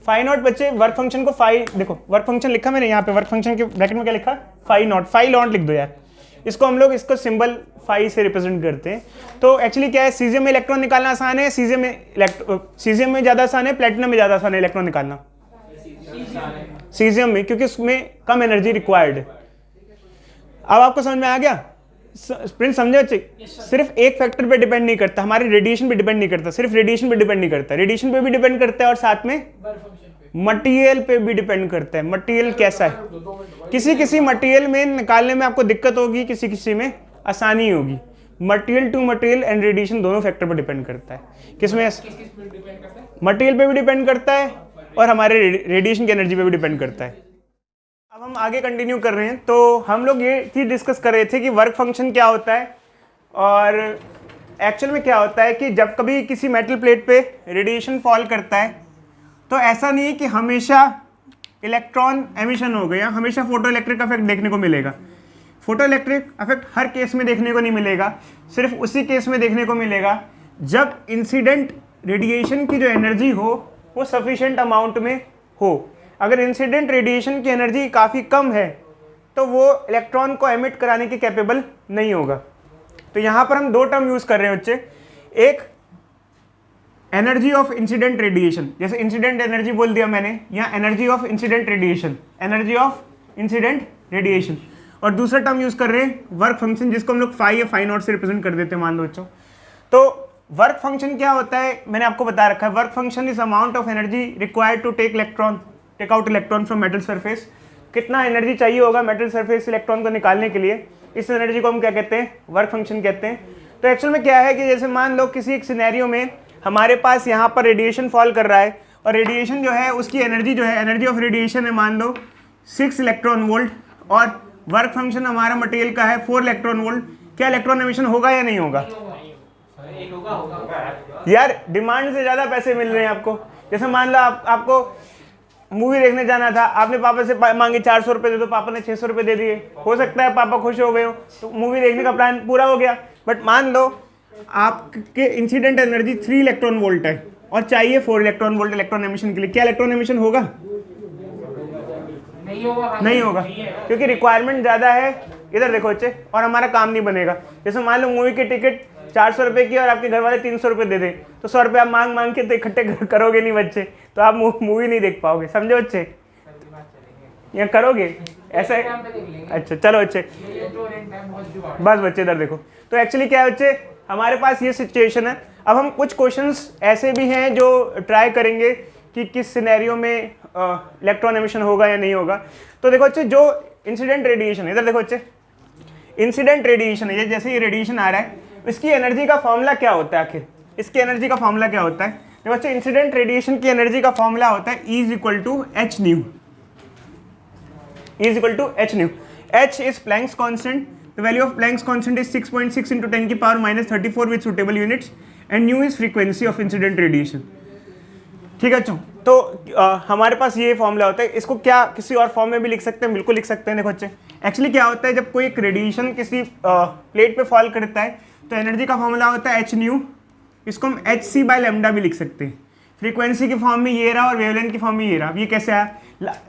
फाई नॉट बच्चे, वर्क फंक्शन को फाई, देखो वर्क फंक्शन लिखा मैंने यहाँ पे, वर्क फंक्शन के ब्रैकेट में क्या लिखा? फाई नॉट, फाई नॉट लिख दो यार, इसको हम लोग इसको सिंबल फाई से रिप्रेजेंट करते हैं। तो एक्चुअली क्या है, सीजियम में इलेक्ट्रॉन निकालना आसान है, सीजियम में ज़्यादा आसान है, प्लेटिनम में ज़्यादा आसान है इलेक्ट्रॉन निकालना? सीजियम में, क्योंकि उसमें कम एनर्जी रिक्वायर्ड है। अब आपको समझ में आ गया? प्रिंस समझे बच्चे? सिर्फ एक फैक्टर पे डिपेंड नहीं करता, हमारे रेडिएशन पे डिपेंड नहीं करता, सिर्फ रेडिएशन पे डिपेंड नहीं करता, रेडिएशन पे भी डिपेंड करता है और साथ में मटेरियल पे भी डिपेंड करता है। मटेरियल कैसा है, किसी किसी मटेरियल में निकालने में आपको दिक्कत होगी, किसी किसी में आसानी होगी। Material to material and radiation दोनों फैक्टर पर डिपेंड करता है। किसमें? मटेरियल पे भी डिपेंड करता है और हमारे रेडिएशन की एनर्जी पे भी डिपेंड करता है। अब हम आगे कंटिन्यू कर रहे हैं, तो हम लोग ये चीज़ डिस्कस कर रहे थे कि वर्क फंक्शन क्या होता है और एक्चुअल में क्या होता है कि जब कभी किसी मेटल प्लेट पे रेडिएशन फॉल करता है तो ऐसा नहीं है कि हमेशा इलेक्ट्रॉन एमिशन हो गया, हमेशा फोटो इलेक्ट्रिक इफेक्ट देखने को मिलेगा। फोटो इलेक्ट्रिक इफेक्ट हर केस में देखने को नहीं मिलेगा, सिर्फ उसी केस में देखने को मिलेगा जब इंसिडेंट रेडिएशन की जो एनर्जी हो वो सफिशिएंट अमाउंट में हो। अगर इंसिडेंट रेडिएशन की एनर्जी काफ़ी कम है तो वो इलेक्ट्रॉन को एमिट कराने के कैपेबल नहीं होगा। तो यहाँ पर हम दो टर्म यूज़ कर रहे हैं बच्चे, एक एनर्जी ऑफ इंसिडेंट रेडिएशन, जैसे इंसिडेंट एनर्जी बोल दिया मैंने, यहाँ energy of incident radiation, energy of incident radiation. और दूसरा टर्म यूज़ कर रहे हैं वर्क फंक्शन, जिसको हम लोग फाई या फाई नॉट से रिप्रेजेंट कर देते हैं मान लो बच्चों। तो वर्क फंक्शन क्या होता है मैंने आपको बता रखा है, work function is amount of energy required to take out electron from metal surface. कितना एनर्जी चाहिए होगा मेटल सरफेस से इलेक्ट्रॉन को निकालने के लिए, इस एनर्जी को हम क्या कहते हैं? वर्क फंक्शन कहते हैं। तो एक्चुअल में क्या है कि जैसे मान लो किसी एक सिनेरियो में हमारे पास यहाँ पर रेडिएशन फॉल कर रहा है और रेडिएशन जो है उसकी एनर्जी जो है, एनर्जी ऑफ रेडिएशन है मान लो 6 इलेक्ट्रॉन वोल्ट और वर्क फंक्शन हमारा मटेरियल का है 4 इलेक्ट्रॉन वोल्ट। क्या इलेक्ट्रॉन एमिशन होगा या नहीं होगा? यार डिमांड से ज़्यादा पैसे मिल रहे हैं आपको। जैसे मान लो आपको मूवी देखने जाना था, आपने पापा से मांगे 400 रुपये दे दो, पापा ने 600 रुपये दे दिए। हो सकता है पापा खुश हो गए हो तो मूवी देखने का प्लान पूरा हो गया। बट मान लो आपके इंसिडेंट एनर्जी 3 इलेक्ट्रॉन वोल्ट है और चाहिए 4 इलेक्ट्रॉन वोल्ट इलेक्ट्रॉन एमिशन के लिए। क्या इलेक्ट्रॉन एमिशन होगा? नहीं होगा, क्योंकि रिक्वायरमेंट ज़्यादा है। इधर देखो बच्चे, और हमारा काम नहीं बनेगा। जैसे मान लो मूवी की टिकट 400 रुपये की और आपके घर वाले 300 रुपये दे दें, तो 100 रुपये आप मांग मांग के तो इकट्ठे करोगे नहीं बच्चे, तो आप मूवी नहीं देख पाओगे। समझे बच्चे? या करोगे ऐसा है? अच्छा चलो बच्चे, बस बच्चे इधर देखो। तो एक्चुअली क्या है बच्चे, हमारे पास ये सिचुएशन है। अब हम कुछ क्वेश्चंस ऐसे भी हैं जो ट्राई करेंगे कि किस सिनेरियो में इलेक्ट्रॉन एमिशन होगा या नहीं होगा। तो देखो बच्चे, जो इंसिडेंट रेडिएशन है, इधर देखो बच्चे, इंसिडेंट रेडिएशन है, ये जैसे ये रेडिएशन आ रहा है, इसकी एनर्जी का फॉर्मूला क्या होता है आखिर? इसकी एनर्जी का फॉर्मूला क्या होता है? देखो बच्चे, इंसिडेंट रेडिएशन की एनर्जी का फॉर्मूला होता है E equal to H nu. E equal to H nu. H is Planck's constant. The value of Planck's constant is 6.6 into 10 की power minus 34 with suitable units, and nu is frequency of incident radiation. ठीक है तो हमारे पास ये formula होता है। इसको क्या किसी और फॉर्म में भी लिख सकते हैं? बिल्कुल लिख सकते हैं। देखो बच्चे, एक्चुअली क्या होता है, जब कोई एक रेडिएशन किसी प्लेट पे फॉल करता है तो एनर्जी का फॉर्मूला होता है एच न्यू। इसको हम एच सी बाई लेमडा भी लिख सकते हैं। फ्रीक्वेंसी की फॉर्म में ये रहा और वेवलेंथ की फॉर्म में ये रहा। अब ये कैसे आया?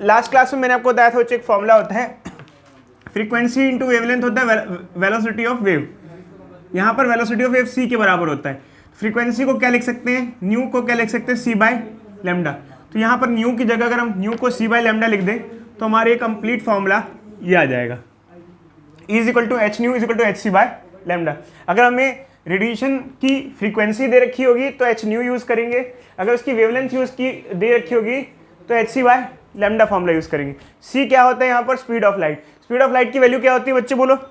लास्ट क्लास में मैंने आपको बताया था बच्चे, एक फॉर्मूला होता है फ्रीक्वेंसी इंटू वेवलेंथ होता है वेलोसिटी ऑफ वेव। यहाँ पर वेलोसिटी ऑफ वेव सी के बराबर होता है। फ्रीक्वेंसी को क्या लिख सकते हैं? न्यू को क्या लिख सकते हैं? सी बाय लेमडा। तो यहाँ पर न्यू की जगह अगर हम न्यू को सी बाय लेमडा लिख दें तो हमारे कंप्लीट फॉर्मूला ये आ जाएगा, E equal to H nu equal to H C by lambda. अगर हमें रेडिएशन की फ्रीक्वेंसी दे रखी होगी तो एच न्यू यूज़ करेंगे, अगर उसकी वेवलेंथ यूज़ की दे रखी होगी तो H C by lambda formula use करेंगे। सी क्या होता है यहाँ पर? Speed of light. Speed of light की वैल्यू क्या होती है बच्चे, बोलो? 3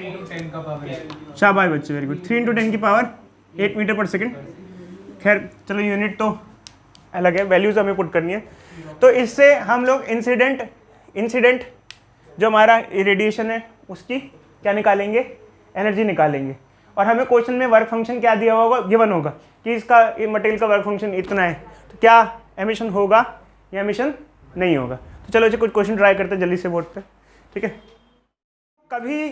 into 10 का पावर। शाबाश बच्चे, वेरी गुड। 3 into 10 की पावर 8 मीटर पर सेकेंड। खैर चलो, यूनिट तो अलग है, वैल्यूज हमें पुट करनी है। तो इससे हम लोग इंसिडेंट जो हमारा रेडिएशन है उसकी क्या निकालेंगे? एनर्जी निकालेंगे। और हमें क्वेश्चन में वर्क फंक्शन क्या दिया होगा? गिवन होगा कि इसका मटेरियल का वर्क फंक्शन इतना है, तो क्या एमिशन होगा या एमिशन नहीं होगा। तो चलो कुछ क्वेश्चन ट्राई करते हैं जल्दी से बोर्ड पे, ठीक है। कभी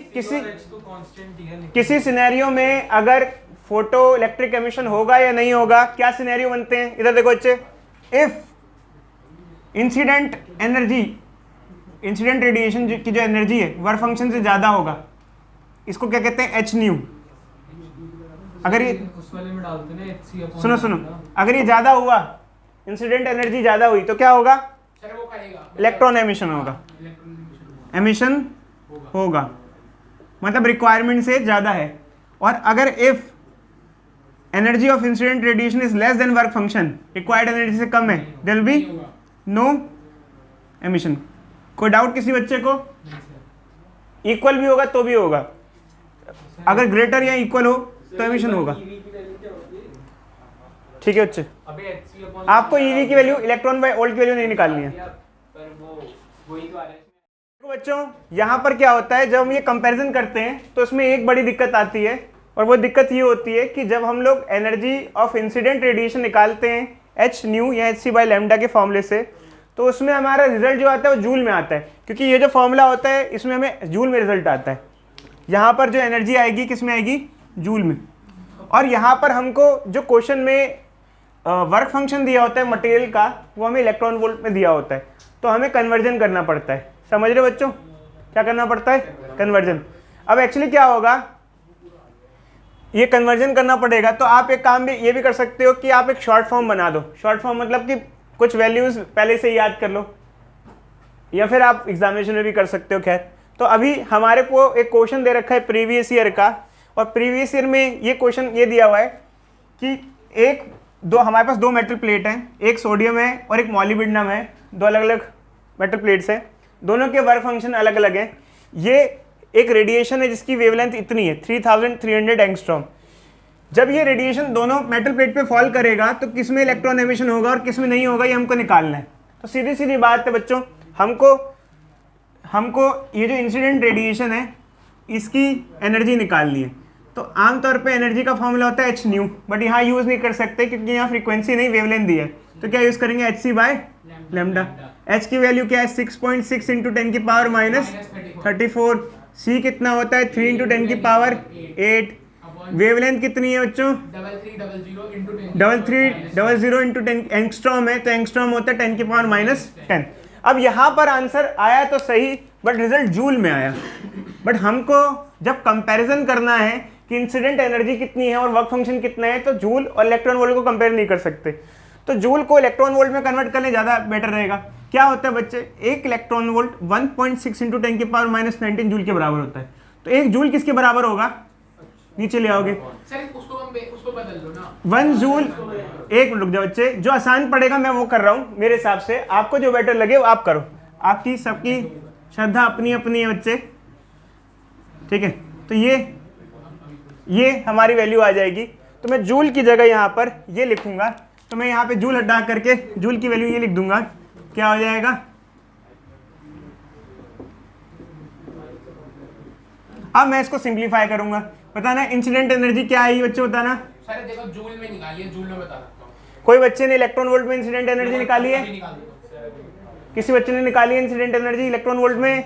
किसी सिनेरियो में अगर फोटो इलेक्ट्रिक एमिशन होगा या नहीं होगा, क्या सिनेरियो बनते हैं? इधर देखो बच्चे, इफ इंसिडेंट रेडिएशन की जो एनर्जी है वर्क फंक्शन से ज्यादा होगा, इसको क्या कहते हैं? H new. अगर ये उस वाले में डालते हैं HC अपॉन सुनो, अगर ये ज्यादा हुआ, इंसिडेंट एनर्जी ज्यादा हुई तो क्या होगा? सर वो करेगा इलेक्ट्रॉन एमिशन होगा। एमिशन होगा मतलब रिक्वायरमेंट से ज्यादा है। और अगर if energy of incident radiation is less than work function, required energy से कम है, there will be no emission. कोई डाउट किसी बच्चे को? इक्वल भी होगा तो भी होगा, अगर ग्रेटर या इक्वल हो तो एमिशन होगा। ठीक है बच्चे, आपको ईवी की वैल्यू, इलेक्ट्रॉन बाय वोल्ट की वैल्यू नहीं निकालनी है। देखो बच्चों, यहाँ पर क्या होता है, जब हम ये कंपैरिजन करते हैं तो उसमें एक बड़ी दिक्कत आती है, और वो दिक्कत ये होती है कि जब हम लोग एनर्जी ऑफ इंसिडेंट रेडिएशन निकालते हैं एच न्यू या एच सी बाई लेमडा के फॉर्मूले से, तो उसमें हमारा रिजल्ट जो आता है वो जूल में आता है, क्योंकि ये जो फॉर्मूला होता है इसमें हमें जूल में रिजल्ट आता है। यहाँ पर जो एनर्जी आएगी किस में आएगी? जूल में। और यहाँ पर हमको जो क्वेश्चन में वर्क फंक्शन दिया होता है मटेरियल का, वो हमें इलेक्ट्रॉन वोल्ट में दिया होता है, तो हमें कन्वर्जन करना पड़ता है। समझ रहे बच्चों? क्या करना पड़ता है? कन्वर्जन। अब एक्चुअली क्या होगा, ये कन्वर्जन करना पड़ेगा, तो आप एक काम भी ये भी कर सकते हो कि आप एक शॉर्ट फॉर्म बना दो। शॉर्ट फॉर्म मतलब कि कुछ वैल्यूज पहले से याद कर लो, या फिर आप एग्जामिनेशन में भी कर सकते हो। खैर, तो अभी हमारे को एक क्वेश्चन दे रखा है प्रीवियस ईयर का, और प्रीवियस ईयर में ये क्वेश्चन ये दिया हुआ है कि हमारे पास दो मेटल प्लेट हैं, एक सोडियम है और एक मॉलिब्डेनम है, दो अलग अलग मेटल प्लेट्स हैं, दोनों के वर्क फंक्शन अलग अलग हैं। ये एक रेडिएशन है जिसकी वेवलेंथ इतनी है 3300 एंगस्ट्रॉम। जब ये रेडिएशन दोनों मेटल प्लेट पे फॉल करेगा तो किस में इलेक्ट्रॉन एमिशन होगा और किस में नहीं होगा, ये हमको निकालना है। तो सीधी सीधी बात है बच्चों, हमको ये जो इंसिडेंट रेडिएशन है इसकी एनर्जी निकालनी है। तो आमतौर पे एनर्जी का फॉर्मूला होता है एच न्यू, बट यहाँ यूज़ नहीं कर सकते क्योंकि यहाँ फ्रीक्वेंसी नहीं वेवलेंथ दी है। तो क्या यूज़ करेंगे? H C by lambda. H की वैल्यू क्या है? 6.6 इंटू 10 की पावर माइनस 34। सी कितना होता है? 3 इंटू 10 की पावर 8। वेवलेंथ कितनी है बच्चों? 3300 इंटू 10 एंगस्ट्रॉम है, तो एंगस्ट्रॉम होता है 10 की पावर माइनस 10। अब यहाँ पर आंसर आया तो सही, बट रिजल्ट जूल में आया। बट हमको जब कंपैरिजन करना है कि इंसिडेंट एनर्जी कितनी है और वर्क फंक्शन कितना है, तो जूल और इलेक्ट्रॉन वोल्ट को कंपेयर नहीं कर सकते। तो जूल को इलेक्ट्रॉन वोल्ट में कन्वर्ट करने ज़्यादा बेटर रहेगा। क्या होता है बच्चे? एक इलेक्ट्रॉन वोल्ट 1.6 इंटू 10 की पावर माइनस 19 जूल के बराबर होता है। तो एक जूल किसके बराबर होगा? नीचे ले आओगे। सर उसको बदल दो ना। 1 जूल, एक मिनट रुक जाओ बच्चे, जो आसान पड़ेगा मैं वो कर रहा हूँ मेरे हिसाब से, आपको जो बेटर लगे वो आप करो, आपकी सबकी श्रद्धा अपनी अपनी है बच्चे, ठीक है। तो ये हमारी वैल्यू आ जाएगी, तो मैं जूल की जगह यहाँ पर ये लिखूंगा, तो मैं यहाँ पे जूल हटा करके जूल की वैल्यू ये लिख दूंगा, क्या हो जाएगा, अब मैं इसको सिंप्लीफाई करूंगा। बताना इंसिडेंट एनर्जी क्या है ये बच्चे, बताना। सर देखो जूल में निकालिए, जूल में बता सकता हूँ। कोई बच्चे ने इलेक्ट्रॉन वोल्ट में इंसिडेंट एनर्जी निकाली है? किसी बच्चे ने निकाली है इंसिडेंट एनर्जी इलेक्ट्रॉन वोल्ट में?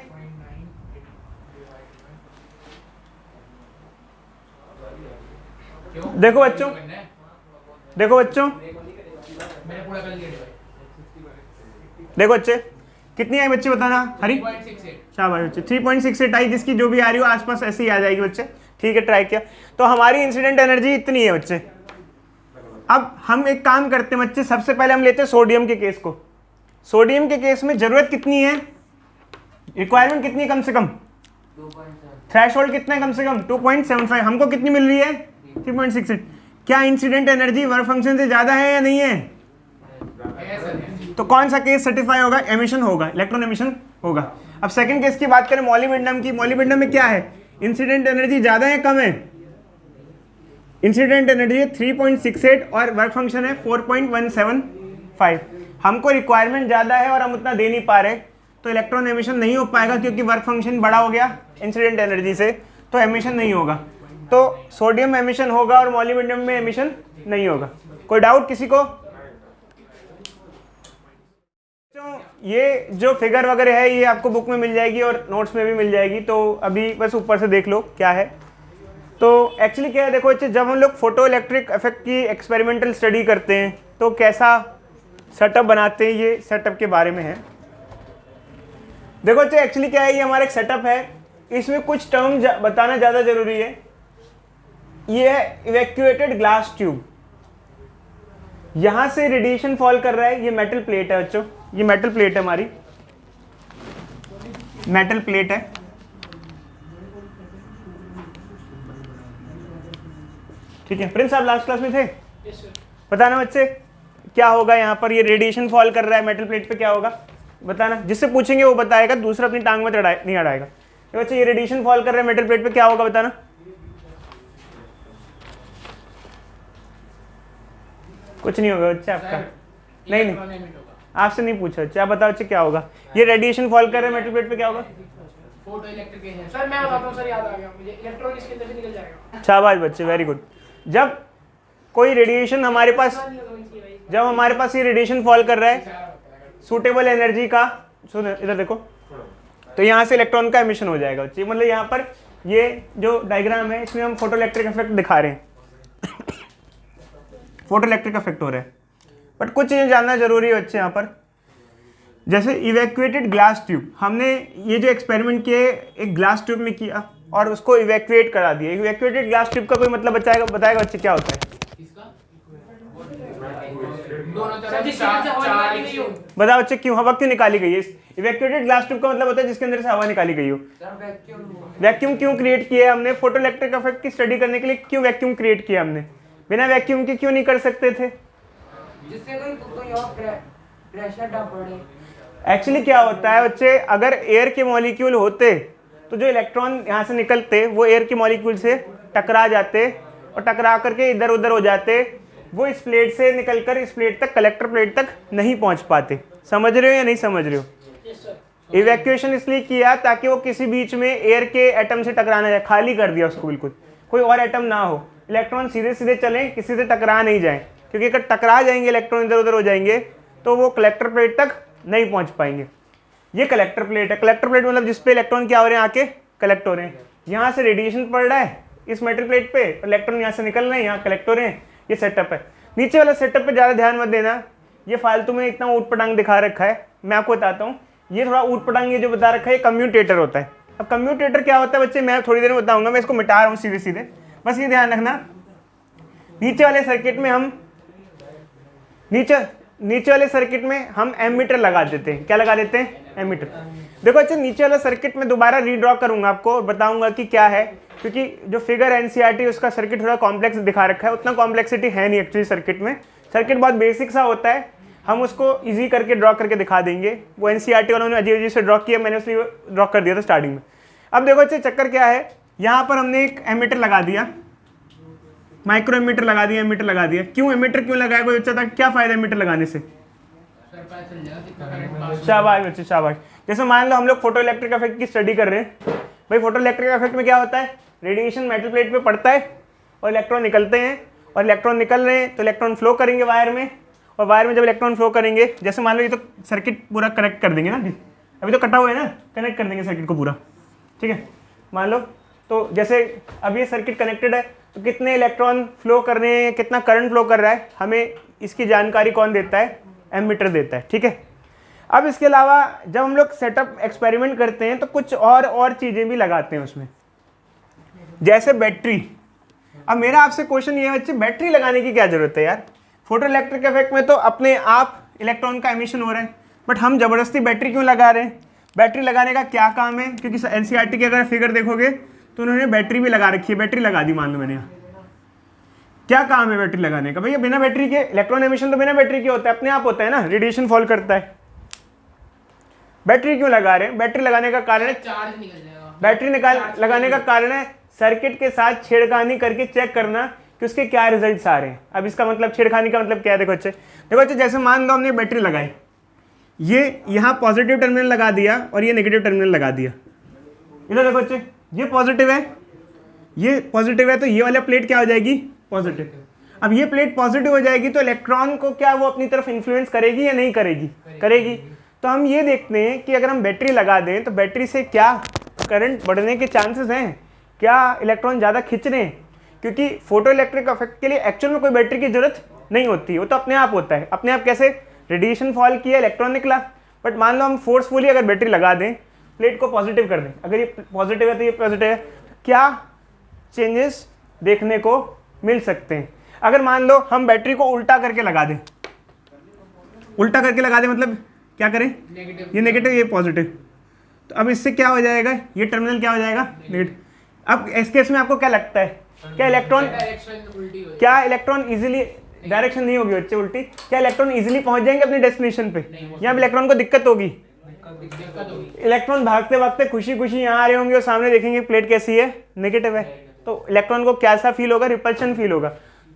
देखो बच्चों, देखो बच्चों, मैंने पूरा कर लिया। देखो बच्चे कितनी आई बच्चे, बताना। हरी 3.68। शाबाश बच्चे, 3.68 आई, जिसकी जो भी आ रही हो आसपास ऐसे ही आ जाएगी बच्चे, ठीक है, ट्राई किया। तो हमारी इंसिडेंट एनर्जी इतनी है बच्चे। अब हम एक काम करते हैं बच्चे, सबसे पहले हम लेते हैं सोडियम के केस को। सोडियम के केस में जरूरत कितनी है, रिक्वायरमेंट कितनी है कम से कम, थ्रेशोल्ड कितना है कम से कम 2.75, हमको कितनी मिल रही है 3.68। क्या इंसिडेंट एनर्जी वर्क फंक्शन से ज्यादा है या नहीं है? तो कौन सा केस सेटिस्फाई होगा, एमिशन होगा, इलेक्ट्रॉन एमिशन होगा। अब सेकंड केस की बात करें मॉलिब्डेनम की, मॉलिब्डेनम में क्या है, इंसिडेंट एनर्जी ज्यादा है कम है? इंसिडेंट एनर्जी है 3.68 और वर्क फंक्शन है 4.175। हमको रिक्वायरमेंट ज्यादा है और हम उतना दे नहीं पा रहे, तो इलेक्ट्रॉन एमिशन नहीं हो पाएगा, क्योंकि वर्क फंक्शन बड़ा हो गया इंसिडेंट एनर्जी से, तो एमिशन नहीं होगा। तो सोडियम एमिशन होगा और मॉलिब्डेनम में एमिशन नहीं होगा। कोई डाउट किसी को? ये जो फिगर वगैरह है ये आपको बुक में मिल जाएगी और नोट्स में भी मिल जाएगी, तो अभी बस ऊपर से देख लो क्या है। तो एक्चुअली क्या है, देखो बच्चे, जब हम लोग फोटो इलेक्ट्रिक इफेक्ट की एक्सपेरिमेंटल स्टडी करते हैं तो कैसा सेटअप बनाते हैं, ये सेटअप के बारे में है। देखो बच्चे एक्चुअली क्या है, ये हमारा एक सेटअप है, इसमें कुछ टर्म बताना ज़्यादा ज़रूरी है। ये है इवैक्यूएटेड ग्लास ट्यूब, यहाँ से रेडिएशन फॉल कर रहा है, ये मेटल प्लेट है बच्चों, ये मेटल प्लेट है हमारी, मेटल प्लेट है, ठीक है। प्रिंस साहब लास्ट क्लास में थे? बताना बच्चे क्या होगा, यहाँ पर ये रेडिएशन फॉल कर रहा है मेटल प्लेट पे, क्या होगा बताना, जिससे पूछेंगे वो बताएगा, दूसरा अपनी टांग में नहीं अड़ाएगा। तो बच्चे ये रेडिएशन फॉल कर रहा है मेटल प्लेट पे, क्या होगा बताना। कुछ नहीं होगा बच्चे आपका, नहीं आपसे नहीं पूछा बच्चे, आप बताओ बच्चे क्या होगा। ये रेडिएशन फॉल कर रहा है मेटल प्लेट पे, क्या होगा? फोटो इलेक्ट्रिक है सर, मैं बताता हूं सर, याद आ गया मुझे, इलेक्ट्रॉन इसके अंदर से निकल जाएगा। शाबाश बच्चे, वेरी गुड। जब कोई रेडिएशन हमारे पास, जब हमारे पास ये रेडिएशन फॉल कर रहा है सूटेबल एनर्जी का, सुन इधर देखो, तो यहाँ से इलेक्ट्रॉन का एमिशन हो जाएगा बच्चे। मतलब यहाँ पर ये जो डायग्राम है इसमें हम फोटो इलेक्ट्रिक इफेक्ट दिखा रहे हैं, फोटो इलेक्ट्रिक इफेक्ट हो रहा है। बट कुछ चीज़ें जानना जरूरी है बच्चे यहाँ पर, जैसे इवैक्यूएटेड ग्लास ट्यूब, हमने ये जो एक्सपेरिमेंट किए एक ग्लास ट्यूब में किया और उसको इवैक्यूएट करा दिया। इवैक्यूएटेड ग्लास ट्यूब का कोई मतलब बताएगा बच्चे क्या होता है? बताओ बच्चे क्यों हवा क्यों निकाली गई है? इवैक्यूएटेड ग्लास ट्यूब का मतलब होता है जिसके अंदर से हवा निकाली गई हो। वैक्यूम क्यों क्रिएट किया हमने? फोटो इलेक्ट्रिक इफेक्ट की स्टडी करने के लिए क्यों वैक्यूम क्रिएट किया हमने? बिना वैक्यूम के क्यों नहीं कर सकते थे? जिससे कोई और प्रेशर ना पड़े। एक्चुअली क्या होता है बच्चे, अगर एयर के मॉलिक्यूल होते तो जो इलेक्ट्रॉन यहाँ से निकलते वो एयर के मॉलिक्यूल से टकरा जाते और टकरा करके इधर उधर हो जाते, वो इस प्लेट से निकलकर इस प्लेट तक, कलेक्टर प्लेट तक नहीं पहुंच पाते। समझ रहे हो या नहीं समझ रहे हो? इवैक्यूएशन इसलिए किया ताकि वो किसी बीच में एयर के एटम से टकराना जाए, खाली कर दिया उसको, बिल्कुल कोई और एटम ना हो, इलेक्ट्रॉन सीधे सीधे चलें, किसी से टकरा नहीं जाए, क्योंकि अगर टकरा जाएंगे इलेक्ट्रॉन इधर उधर हो जाएंगे तो वो कलेक्टर प्लेट तक नहीं पहुंच पाएंगे। ये कलेक्टर प्लेट है। कलेक्टर प्लेट मतलब जिसपे इलेक्ट्रॉन क्या हो रहे हैं, आके कलेक्ट हो रहे हैं। यहाँ से रेडिएशन पड़ रहा है इस मेटल प्लेट पे, इलेक्ट्रॉन यहाँ से निकल रहे हैं, यहाँ कलेक्ट हो रहे हैं। ये सेटअप है। नीचे वाला सेटअप पे ज़्यादा ध्यान मत देना, ये फालतू में इतना ऊट पटांग दिखा रखा है। मैं आपको बताता हूँ, ये थोड़ा ऊट पटांग ये जो बता रखा है, ये कम्यूटेटर होता है। अब कम्यूटेटर क्या होता है बच्चे, मैं थोड़ी देर में बताऊंगा, मैं इसको मिटा रहा हूँ सीधे सीधे, बस ये ध्यान रखना। नीचे वाले सर्किट में हम नीचे वाले सर्किट में हम एमीटर लगा देते हैं। क्या लगा देते हैं? एमीटर। देखो अच्छा, नीचे वाला सर्किट में दोबारा रीड्रॉ करूंगा आपको और बताऊंगा कि क्या है, क्योंकि जो फिगर एनसीईआरटी उसका सर्किट थोड़ा कॉम्प्लेक्स दिखा रखा है, उतना कॉम्प्लेक्सिटी है नहीं एक्चुअली सर्किट में। सर्किट बहुत बेसिक सा होता है, हम उसको इजी करके ड्रॉ करके दिखा देंगे। वो एनसीईआरटी वालों ने अजीब अजीब से ड्रॉ किया, मैंने उसमें ड्रॉ कर दिया था स्टार्टिंग में। अब देखो अच्छा, चक्कर क्या है, यहाँ पर हमने एक एमीटर लगा दिया, माइक्रो एमीटर लगा दिया, एमीटर लगा दिया। क्यों एमीटर क्यों लगाया? कोई बच्चा था, क्या फायदा एमीटर लगाने से? शाबाश बच्चे शाबाश। जैसे मान लो हम लोग फोटो इलेक्ट्रिक इफेक्ट की स्टडी कर रहे हैं, भाई फोटो इलेक्ट्रिक इफेक्ट में क्या होता है, रेडिएशन मेटल प्लेट पे पड़ता है और इलेक्ट्रॉन निकलते हैं, और इलेक्ट्रॉन निकल रहे हैं तो इलेक्ट्रॉन फ्लो करेंगे वायर में, और वायर में जब इलेक्ट्रॉन फ्लो करेंगे, जैसे मान लो ये तो सर्किट पूरा कनेक्ट कर देंगे ना, अभी तो कटा हुआ है ना, कनेक्ट कर देंगे सर्किट को पूरा, ठीक है। मान लो तो जैसे अब ये सर्किट कनेक्टेड है तो कितने इलेक्ट्रॉन फ्लो कर रहे हैं, कितना करंट फ्लो कर रहा है, हमें इसकी जानकारी कौन देता है? एमीटर देता है, ठीक है। अब इसके अलावा जब हम लोग सेटअप एक्सपेरिमेंट करते हैं तो कुछ और चीज़ें भी लगाते हैं उसमें, जैसे बैटरी। अब मेरा आपसे क्वेश्चन ये है बच्चे, बैटरी लगाने की क्या जरूरत है यार? फोटो इलेक्ट्रिक इफेक्ट में तो अपने आप इलेक्ट्रॉन का एमिशन हो रहा है, बट हम जबरदस्ती बैटरी क्यों लगा रहे हैं? बैटरी लगाने का क्या काम है? क्योंकि एनसीईआरटी की अगर फिगर देखोगे तो उन्होंने बैटरी भी लगा रखी है, बैटरी लगा दी मान लो मैंने यहाँ। क्या काम है बैटरी लगाने का? भैया बिना बैटरी के इलेक्ट्रॉन एमिशन तो बिना बैटरी के होता है, अपने आप होता है ना, रेडिएशन फॉल करता है। बैटरी क्यों लगा रहे हैं? बैटरी लगाने का कारण है, चार्ज निकल जाएगा। बैटरी लगाने का कारण है सर्किट के साथ छेड़खानी करके चेक करना कि उसके क्या रिजल्ट्स आ रहे हैं। अब इसका मतलब छेड़खानी का मतलब क्या है? देखो अच्छे जैसे मान लो हमने बैटरी लगाई, ये यहाँ पॉजिटिव टर्मिनल लगा दिया और ये नेगेटिव टर्मिनल लगा दिया। इधर देखो अच्छे, ये पॉजिटिव है, ये पॉजिटिव है, तो ये वाला प्लेट क्या हो जाएगी? पॉजिटिव। अब ये प्लेट पॉजिटिव हो जाएगी तो इलेक्ट्रॉन को क्या वो अपनी तरफ इन्फ्लुएंस करेगी या नहीं करेगी? करेगी। तो हम ये देखते हैं कि अगर हम बैटरी लगा दें तो बैटरी से क्या करंट बढ़ने के चांसेस हैं, क्या इलेक्ट्रॉन ज़्यादा खींच रहे हैं? क्योंकि फोटो इलेक्ट्रिक इफेक्ट के लिए एक्चुअल में कोई बैटरी की जरूरत नहीं होती, वो तो अपने आप होता है। अपने आप कैसे? रेडिएशन फॉल किया, इलेक्ट्रॉन निकला। बट मान लो हम फोर्सफुली अगर बैटरी लगा दें, प्लेट को पॉजिटिव कर दें, अगर ये पॉजिटिव है तो ये पॉजिटिव है, क्या चेंजेस देखने को मिल सकते हैं? अगर मान लो हम बैटरी को उल्टा करके लगा दें, उल्टा करके लगा दें मतलब क्या करें? ये नेगेटिव, ये पॉजिटिव, तो अब इससे क्या हो जाएगा? ये टर्मिनल क्या हो जाएगा? नेगेटिव। अब इस केस में आपको क्या लगता है, क्या इलेक्ट्रॉन इजीली डायरेक्शन नहीं होगी बच्चे उल्टी? क्या इलेक्ट्रॉन इजीली पहुंच जाएंगे अपने डेस्टिनेशन पे? यहाँ इलेक्ट्रॉन को दिक्कत होगी। इलेक्ट्रॉन भागते भागते खुशी खुशी यहाँ आ रहे होंगे और सामने देखेंगे प्लेट कैसी है? नेगेटिव है, तो इलेक्ट्रॉन को कैसा फील होगा? रिपल्शन फील होगा।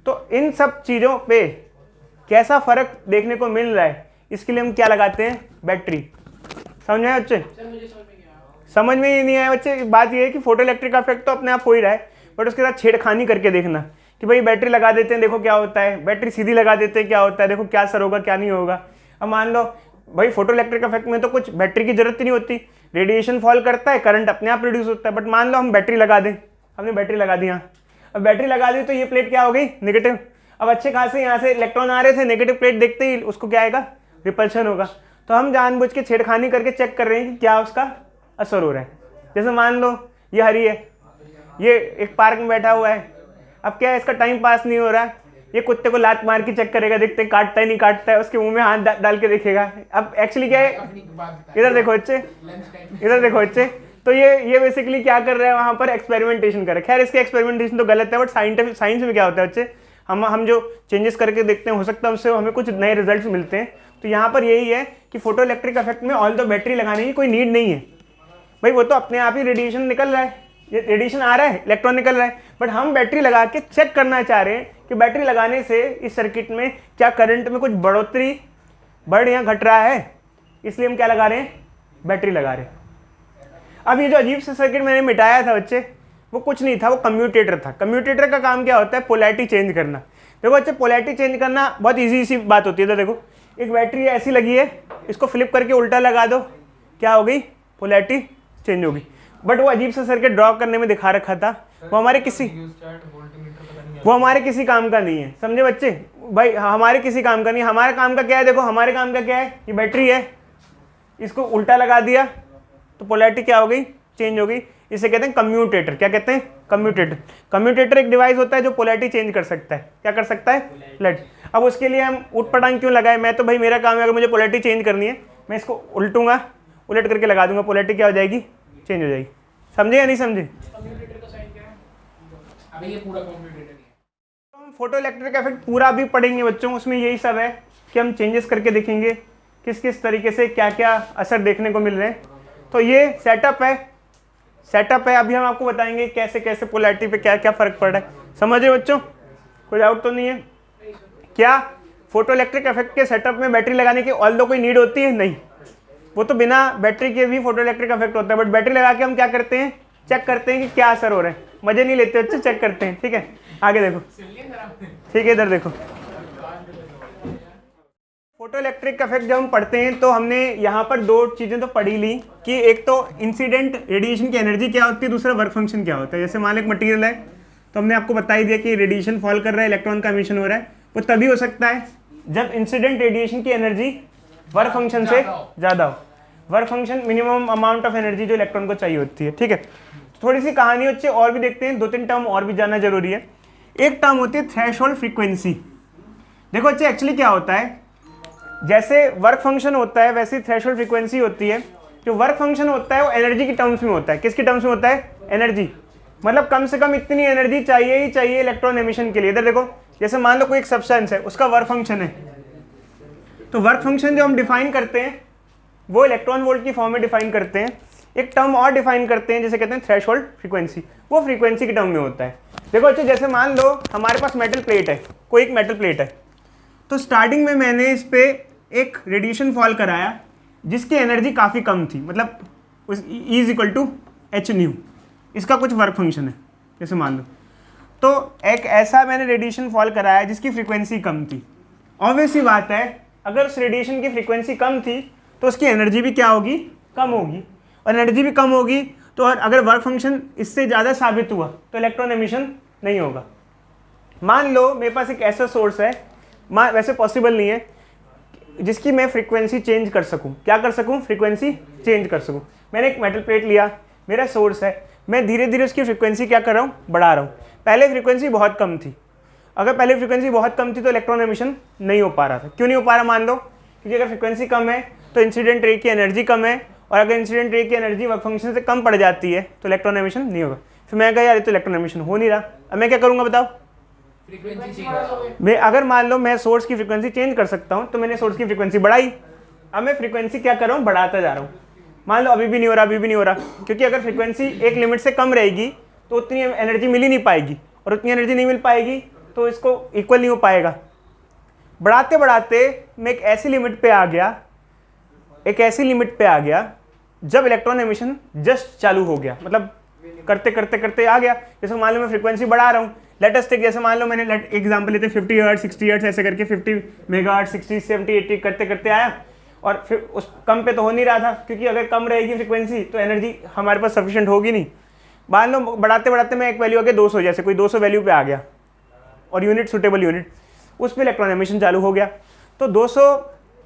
तो इन सब चीज़ों पे कैसा फर्क देखने को मिल रहा है, इसके लिए हम क्या लगाते हैं? बैटरी। समझ में आया बच्चे? समझ में ही नहीं आया बच्चे। बात ये है कि फोटो इलेक्ट्रिक इफेक्ट तो अपने आप हो ही रहा है, बट उसके साथ छेड़खानी करके देखना कि भाई बैटरी लगा देते हैं, देखो क्या होता है, बैटरी सीधी लगा देते हैं, क्या होता है, देखो क्या असर होगा क्या नहीं होगा। अब मान लो भाई फोटो इलेक्ट्रिक इफेक्ट में तो कुछ बैटरी की जरूरत ही नहीं होती, रेडिएशन फॉल करता है, करंट अपने आप प्रोड्यूस होता है। बट मान लो हम बैटरी लगा दें, हमने बैटरी लगा दी यहाँ, अब बैटरी लगा दी तो ये प्लेट क्या हो गई? नेगेटिव। अब अच्छे खासे यहाँ से इलेक्ट्रॉन आ रहे थे, नेगेटिव प्लेट देखते ही उसको क्या आएगा? रिपल्शन होगा। तो हम जानबूझ के छेड़खानी करके चेक कर रहे हैं कि क्या उसका असर हो रहा है। जैसे मान लो ये हरी है, ये एक पार्क में बैठा हुआ है, अब क्या है, इसका टाइम पास नहीं हो रहा है, ये कुत्ते को लात मार के चेक करेगा, देखते काटता है नहीं काटता है, उसके मुंह में हाथ डाल के देखेगा। अब एक्चुअली क्या है, इधर देखो बच्चे, इधर देखो बच्चे, तो ये बेसिकली क्या कर रहा है, वहाँ पर एक्सपेरिमेंटेशन कर रहा है। खैर इसके एक्सपेरिमेंटेशन तो गलत है, बट साइंस में क्या होता है बच्चे, हम जो चेंजेस करके देखते हैं, हो सकता है उससे हमें कुछ नए रिजल्ट्स मिलते हैं। तो यहाँ पर यही है कि फोटो इलेक्ट्रिक इफेक्ट में ऑल द बैटरी लगाने की कोई नीड नहीं है भाई, वो तो अपने आप ही रेडिएशन निकल रहा है, ये रेडिएशन आ रहा है, इलेक्ट्रॉन निकल रहा है, बट हम बैटरी लगा के चेक करना चाह रहे हैं कि बैटरी लगाने से इस सर्किट में क्या करंट में कुछ बढ़ोतरी बढ़ या घट रहा है, इसलिए हम क्या लगा रहे हैं? बैटरी लगा रहे हैं। अब ये जो अजीब सा सर्किट मैंने मिटाया था बच्चे, वो कुछ नहीं था, वो कम्यूटेटर था। कम्यूटेटर का काम क्या होता है? पोलैरिटी चेंज करना। देखो बच्चे, पोलैरिटी चेंज करना बहुत ईजी बात होती है। तो देखो एक बैटरी ऐसी लगी है, इसको फ्लिप करके उल्टा लगा दो, क्या हो गई? पोलैरिटी चेंज होगी। बट वो अजीब सा सर्किट ड्रॉ करने में दिखा रखा था, वो हमारे किसी काम का नहीं है, समझे बच्चे? भाई हमारे किसी काम का नहीं, हमारे काम का क्या है? देखो हमारे काम का क्या है, ये बैटरी है, इसको उल्टा लगा दिया तो पोलैरिटी क्या हो गई? चेंज हो गई। इसे कहते हैं कम्यूटेटर। क्या कहते हैं? कम्यूटेटर। कम्यूटेटर एक डिवाइस होता है जो पोलैरिटी चेंज कर सकता है। क्या कर सकता है? पोलैरिटी। अब उसके लिए हम ऊट पटांग क्यों लगाए? मैं तो भाई मेरा काम है, अगर मुझे पोलैरिटी चेंज करनी है मैं इसको उल्टूंगा, उलट करके लगा दूंगा, पोलैरिटी क्या हो जाएगी? चेंज हो जाएगी। समझे या नहीं समझे? कम्यूटेटर का साइन क्या है? अभी ये पूरा कम्यूटेटर है। हम फोटो इलेक्ट्रिक इफेक्ट पूरा भी पढ़ेंगे बच्चों, उसमें यही सब है कि हम चेंजेस करके देखेंगे किस किस तरीके से क्या क्या असर देखने को मिल रहे हैं। तो ये सेटअप है, अभी हम आपको बताएंगे कैसे कैसे पोलैरिटी पे क्या क्या फर्क पड़ रहा है। समझ रहे बच्चों? कोई डाउट तो नहीं है? क्या फोटो इलेक्ट्रिक इफेक्ट के सेटअप में बैटरी लगाने की ऑल्दो कोई नीड होती है? नहीं, वो तो बिना बैटरी के भी फोटो इलेक्ट्रिक इफेक्ट होता है, बट बैटरी लगा के हम क्या करते हैं? चेक करते हैं कि क्या असर हो रहा है। मजे नहीं लेते बच्चे, चेक करते हैं। ठीक है, आगे देखो। ठीक है, इधर देखो। फोटो इलेक्ट्रिक इफेक्ट जब हम पढ़ते हैं तो हमने यहाँ पर दो चीज़ें तो पढ़ी ली कि एक तो इंसिडेंट रेडिएशन की एनर्जी क्या होती है, दूसरा वर्क फंक्शन क्या होता है। जैसे मान लो एक मटेरियल है तो हमने आपको बता ही दिया कि रेडिएशन फॉल कर रहा है, इलेक्ट्रॉन का एमिशन हो रहा है। वो तभी हो सकता है जब इंसिडेंट रेडिएशन की एनर्जी वर्क फंक्शन से ज़्यादा हो। Work function minimum amount of energy जो इलेक्ट्रॉन को चाहिए होती है। ठीक है, थोड़ी सी कहानी बच्चे और भी देखते हैं, 2-3 टर्म और भी जानना जरूरी है। एक टर्म होती है थ्रेशोल्ड फ्रीक्वेंसी। देखो बच्चे एक्चुअली क्या होता है, जैसे वर्क फंक्शन होता है वैसे थ्रेशोल्ड फ्रीक्वेंसी होती है। जो वर्क फंक्शन होता है वो एनर्जी की टर्म्स में होता है। किसकी टर्म्स में होता है? एनर्जी। मतलब कम से कम इतनी एनर्जी चाहिए ही चाहिए इलेक्ट्रॉन एमिशन के लिए। इधर देखो, जैसे मान लो कोई एक सब्सटेंस है, उसका वर्क फंक्शन है, तो वर्क फंक्शन जो हम डिफाइन करते हैं वो इलेक्ट्रॉन वोल्ट की फॉर्म में डिफाइन करते हैं। एक टर्म और डिफाइन करते हैं जिसे कहते हैं थ्रेशोल्ड फ्रीक्वेंसी, वो फ्रीक्वेंसी के टर्म में होता है। देखो अच्छा, जैसे मान लो हमारे पास मेटल प्लेट है, कोई एक मेटल प्लेट है, तो स्टार्टिंग में मैंने इस पर एक रेडिएशन फॉल कराया जिसकी एनर्जी काफ़ी कम थी, मतलब उस E=h², इसका कुछ वर्क फंक्शन है जैसे मान लो। तो एक ऐसा मैंने रेडिएशन फॉल कराया जिसकी फ्रीक्वेंसी कम थी। ऑब्वियस सी बात है, अगर उस रेडिएशन की फ्रीक्वेंसी कम थी तो उसकी एनर्जी भी क्या होगी? कम होगी। और एनर्जी भी कम होगी तो अगर वर्क फंक्शन इससे ज़्यादा साबित हुआ तो इलेक्ट्रॉन एमिशन नहीं होगा। मान लो मेरे पास एक ऐसा सोर्स है, वैसे पॉसिबल नहीं है, जिसकी मैं फ्रीक्वेंसी चेंज कर सकूं। क्या कर सकूं? फ्रीक्वेंसी चेंज कर सकूं। मैंने एक मेटल प्लेट लिया, मेरा सोर्स है, मैं धीरे धीरे उसकी फ्रीक्वेंसी क्या कर रहा हूं? बढ़ा रहा हूं। पहले फ्रीक्वेंसी बहुत कम थी, अगर पहले फ्रीक्वेंसी बहुत कम थी तो इलेक्ट्रॉन एमिशन नहीं हो पा रहा था। क्यों नहीं हो पा रहा? मान लो क्योंकि अगर फ्रीक्वेंसी कम है तो इंसिडेंट रे की एनर्जी कम है, और अगर इंसिडेंट रे की एनर्जी वर्क फंक्शन से कम पड़ जाती है तो इलेक्ट्रॉन एमिशन नहीं होगा। फिर मैं कहा यार ये तो इलेक्ट्रॉन एमिशन हो नहीं रहा, अब मैं क्या करूँगा बताओ? मैं अगर मान लो मैं सोर्स की फ्रीक्वेंसी चेंज कर सकता हूँ, तो मैंने सोर्स की फ्रीक्वेंसी बढ़ाई, अब मैं फ्रीक्वेंसी क्या कर रहा हूँ? बढ़ाता जा रहा हूँ। मान लो अभी भी नहीं हो रहा, अभी भी नहीं हो रहा, क्योंकि अगर फ्रीक्वेंसी एक लिमिट से कम रहेगी तो उतनी एनर्जी मिल ही नहीं पाएगी, और उतनी एनर्जी नहीं मिल पाएगी तो इसको इक्वल नहीं हो पाएगा। बढ़ाते बढ़ाते मैं एक ऐसी लिमिट पे आ गया जब इलेक्ट्रॉन एमिशन जस्ट चालू हो गया, मतलब करते करते करते आ गया। जैसे मान लो मैं फ्रीक्वेंसी बढ़ा रहा हूँ, लेटेस्ट टेक, जैसे मान लो मैंने एग्जांपल लेते 50 हर्ट्ज 60 हर्ट्ज ऐसे करके 50 मेगाहर्ट्ज 60 70 80 करते करते आया, और फिर उस कम पे तो हो नहीं रहा था, क्योंकि अगर कम रहेगी फ्रीक्वेंसी तो एनर्जी हमारे पास सफिशिएंट होगी नहीं। मान लो बढ़ाते बढ़ाते मैं एक वैल्यू आ गया 200, जैसे कोई 200 वैल्यू पे आ गया, और यूनिट सुटेबल यूनिट, उस पर इलेक्ट्रॉन एमिशन चालू हो गया। तो 200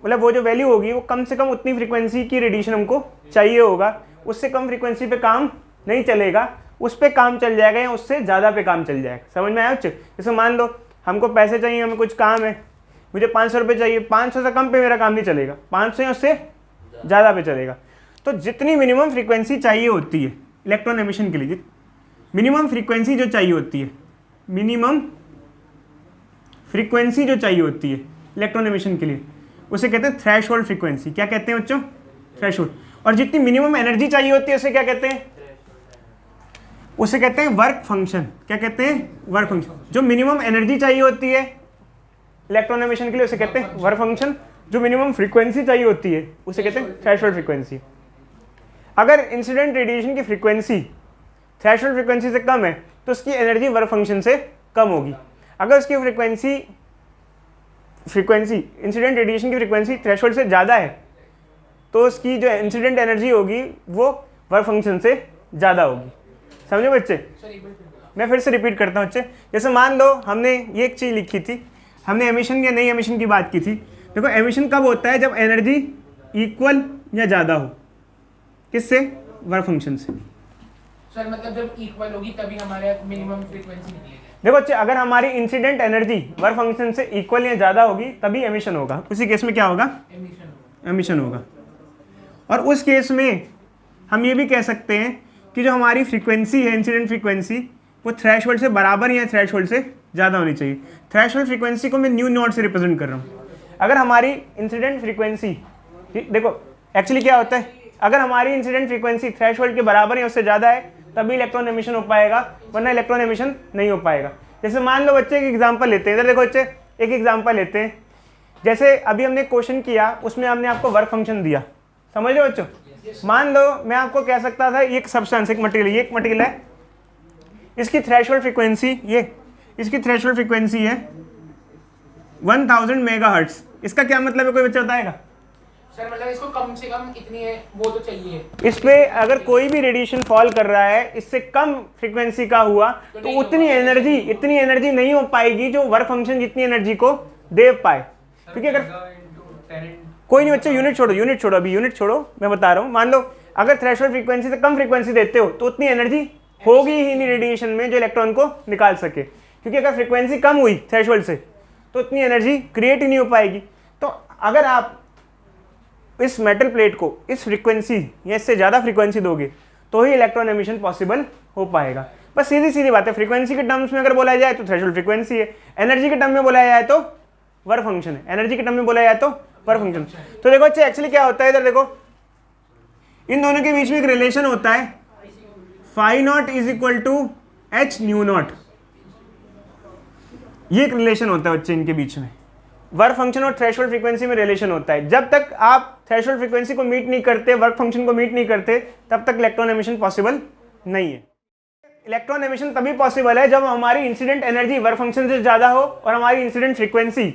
मतलब वो जो वैल्यू होगी वो कम से कम उतनी फ्रीक्वेंसी की रेडिएशन हमको चाहिए होगा, उससे कम फ्रीक्वेंसी पे काम नहीं चलेगा, उस पे काम चल जाएगा या उससे ज़्यादा पे काम चल जाएगा। समझ में आया बच्चे? जैसे मान लो हमको पैसे चाहिए, हमें कुछ काम है, मुझे 500 रुपये चाहिए, 500 से कम पे मेरा काम नहीं चलेगा, 500 या उससे ज़्यादा पे चलेगा। तो जितनी मिनिमम फ्रीक्वेंसी चाहिए होती है इलेक्ट्रॉन एमिशन के लिए, मिनिमम फ्रीक्वेंसी जो चाहिए होती है, मिनिमम फ्रीक्वेंसी जो चाहिए होती है इलेक्ट्रॉन एमिशन के लिए, उसे कहते हैं थ्रेशोल्ड फ्रीक्वेंसी। क्या कहते हैं बच्चों? थ्रेशोल्ड। और जितनी मिनिमम एनर्जी चाहिए होती है उसे क्या कहते हैं? उसे कहते हैं वर्क फंक्शन। क्या कहते हैं? Work function. जो मिनिमम एनर्जी चाहिए होती है इलेक्ट्रॉन एमिशन के लिए उसे कहते हैं वर्क फंक्शन। जो मिनिमम फ्रीक्वेंसी चाहिए होती है उसे कहते हैं थ्रेशोल्ड फ्रीक्वेंसी। अगर इंसिडेंट रेडिएशन की फ्रीक्वेंसी थ्रेशोल्ड फ्रीक्वेंसी से कम है तो उसकी एनर्जी वर्क फंक्शन से कम होगी। अगर उसकी फ्रीक्वेंसी इंसिडेंट रेडिएशन की फ्रीक्वेंसी थ्रेशोल्ड से ज़्यादा है तो उसकी जो इंसिडेंट एनर्जी होगी वो वर्क फंक्शन से ज़्यादा होगी। समझे बच्चे? मैं फिर से रिपीट करता हूँ बच्चे। जैसे मान लो हमने ये एक चीज़ लिखी थी, हमने एमिशन या नहीं एमिशन की बात की थी। देखो एमिशन कब होता है? जब एनर्जी इक्वल या ज़्यादा हो। किससे? वर्क फंक्शन से। सर मतलब जब इक्वल होगी तभी हमारे मिनिमम फ्रीक्वेंसी निकलेगी। देखो बच्चे, अगर हमारी इंसिडेंट एनर्जी वर्क फंक्शन से इक्वल या ज़्यादा होगी तभी एमिशन होगा। उसी केस में क्या होगा? एमिशन होगा। और उस केस में हम ये भी कह सकते हैं कि जो हमारी फ्रीक्वेंसी है, इंसिडेंट फ्रीक्वेंसी, वो थ्रेशोल्ड से बराबर या थ्रेशोल्ड से ज़्यादा होनी चाहिए। थ्रेशोल्ड फ्रीक्वेंसी को मैं न्यू नॉट से रिप्रेजेंट कर रहा हूँ। अगर हमारी इंसिडेंट फ्रीक्वेंसी, देखो एक्चुअली क्या होता है, अगर हमारी इंसिडेंट फ्रीक्वेंसी थ्रेशोल्ड के बराबर या उससे ज़्यादा है तभी इलेक्ट्रॉन एमिशन हो पाएगा, वरना इलेक्ट्रॉन एमिशन नहीं हो पाएगा। जैसे मान लो बच्चे एक एग्जांपल लेते हैं, इधर देखो बच्चे एक एग्जांपल लेते हैं। जैसे अभी हमने क्वेश्चन किया, उसमें हमने आपको वर्क फंक्शन दिया, समझ रहे हो बच्चों? मान लो मैं आपको कह सकता था ये एक सब्सटेंस, एक मटेरियल, ये एक मटेरियल है, इसकी थ्रेशोल्ड फ्रीक्वेंसी, ये इसकी थ्रेशोल्ड फ्रीक्वेंसी है 1000 मेगाहर्ट्ज। इसका क्या मतलब है, कोई बच्चा बताएगा? सर मतलब इसको कम से कम इतनी है वो तो चाहिए। इस पे अगर कोई भी रेडिएशन फॉल कर रहा है इससे कम फ्रीक्वेंसी का हुआ तो इतनी एनर्जी नहीं हो पाएगी जो वर्क फंक्शन जितनी एनर्जी को दे पाए। क्योंकि अगर कोई नहीं बच्चे, यूनिट छोड़ो, अभी यूनिट छोड़ो, मैं बता रहा हूँ। मान लो अगर थ्रेशोल्ड फ्रीक्वेंसी से कम फ्रीक्वेंसी देते हो तो उतनी एनर्जी होगी ही नहीं रेडिएशन में जो इलेक्ट्रॉन को निकाल सके। क्योंकि अगर फ्रीक्वेंसी कम हुई थ्रेशोल्ड से तो उतनी एनर्जी क्रिएट ही नहीं हो पाएगी। तो अगर आप इस मेटल प्लेट को इस फ्रीक्वेंसी या इससे ज़्यादा फ्रीक्वेंसी दोगे तो ही इलेक्ट्रॉन एमिशन पॉसिबल हो पाएगा। बस सीधी बात है। फ्रीक्वेंसी के टर्म्स में अगर बोला जाए तो थ्रेशोल्ड फ्रीक्वेंसी है, एनर्जी के टर्म में बोला जाए तो वर्क फंक्शन है, एनर्जी के टर्म में बोला जाए तो वर्क फंक्शन। तो देखो अच्छा एक्चुअली क्या होता है, इधर देखो इन दोनों के बीच में एक रिलेशन होता है, phi naught is equal to H nu naught. ये एक रिलेशन होता है बच्चे इनके बीच में, वर्क फंक्शन और थ्रेशोल्ड फ्रीक्वेंसी में रिलेशन होता है। जब तक आप थ्रेशोल्ड फ्रीक्वेंसी को मीट नहीं करते, वर्क फंक्शन को मीट नहीं करते, तब तक इलेक्ट्रॉन एमिशन पॉसिबल नहीं है। इलेक्ट्रॉन एमिशन तभी पॉसिबल है जब हमारी इंसिडेंट एनर्जी वर्क फंक्शन से ज़्यादा हो और हमारी इंसिडेंट फ्रीक्वेंसी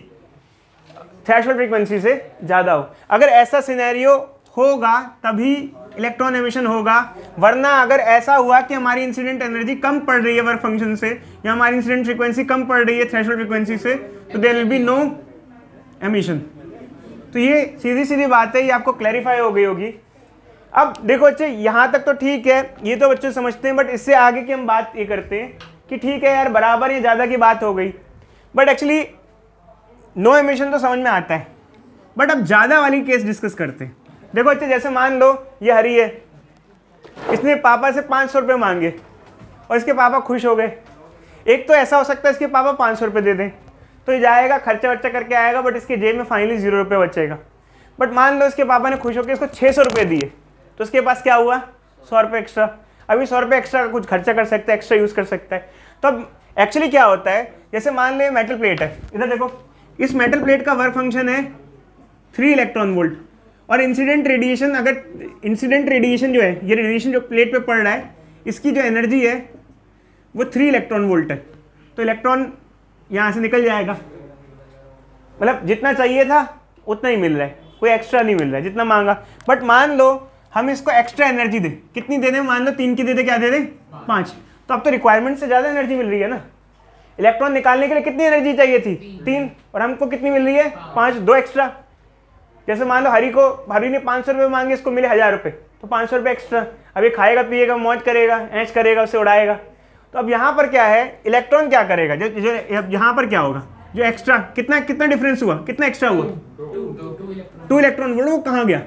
थ्रेशोल्ड फ्रीक्वेंसी से ज़्यादा हो। अगर ऐसा सिनेरियो होगा तभी इलेक्ट्रॉन एमिशन होगा, वरना अगर ऐसा हुआ कि हमारी इंसिडेंट एनर्जी कम पड़ रही है वर्क फंक्शन से या हमारी इंसिडेंट फ्रीक्वेंसी कम पड़ रही है थ्रेशोल्ड फ्रीक्वेंसी से, तो there will be no emission. तो ये सीधी बात है, ये आपको क्लैरिफाई हो गई होगी। अब देखो बच्चे यहाँ तक तो ठीक है, ये तो बच्चे समझते हैं, बट इससे आगे की हम बात ये करते हैं कि ठीक है यार बराबर या ज़्यादा की बात हो गई, बट एक्चुअली नो एमिशन तो समझ में आता है, बट अब ज़्यादा वाली केस डिस्कस करते हैं। देखो बच्चे जैसे मान लो ये हरी है, इसने पापा से 500 रुपये मांगे और इसके पापा खुश हो गए। एक तो ऐसा हो सकता है इसके पापा 500 रुपये दे दें तो ये जाएगा खर्चा वर्चा करके आएगा, बट इसके जेब में फाइनली 0 रुपये बचेगा। बट मान लो इसके पापा ने खुश होकर इसको 600 रुपये दिए तो उसके पास क्या हुआ, 100 रुपये एक्स्ट्रा। अभी 100 रुपये एक्स्ट्रा का कुछ खर्चा कर सकता है, एक्स्ट्रा यूज़ कर सकता है। तो अब एक्चुअली क्या होता है, जैसे मान लो मेटल प्लेट है, इधर देखो इस मेटल प्लेट का वर्क फंक्शन है 3 इलेक्ट्रॉन वोल्ट, और इंसिडेंट रेडिएशन, अगर इंसिडेंट रेडिएशन जो है, ये रेडिएशन जो प्लेट पे पड़ रहा है, इसकी जो एनर्जी है वो 3 इलेक्ट्रॉन वोल्ट है। तो इलेक्ट्रॉन यहाँ से निकल जाएगा, मतलब जितना चाहिए था उतना ही मिल रहा है, कोई एक्स्ट्रा नहीं मिल रहा है जितना मांगा। बट मान लो हम इसको एक्स्ट्रा एनर्जी दें, कितनी दे दें, मान लो 3 की दे दें, क्या दे दें 5, तो अब तो रिक्वायरमेंट से ज़्यादा एनर्जी मिल रही है ना। इलेक्ट्रॉन निकालने के लिए कितनी एनर्जी चाहिए थी, 3, और हमको कितनी मिल रही है 5, 2 एक्स्ट्रा। जैसे मान लो हरी ने 500 रुपये मांगे, इसको मिले 1000 रुपये, तो 500 रुपये एक्स्ट्रा। अब ये खाएगा पिएगा, मौज करेगा, ऐश करेगा, उसे उड़ाएगा। तो अब यहाँ पर क्या है, इलेक्ट्रॉन क्या करेगा, जो यहाँ पर क्या होगा, जो एक्स्ट्रा कितना डिफरेंस हुआ, कितना एक्स्ट्रा हुआ, 2 इलेक्ट्रॉन वोल्ट, वो कहाँ गया,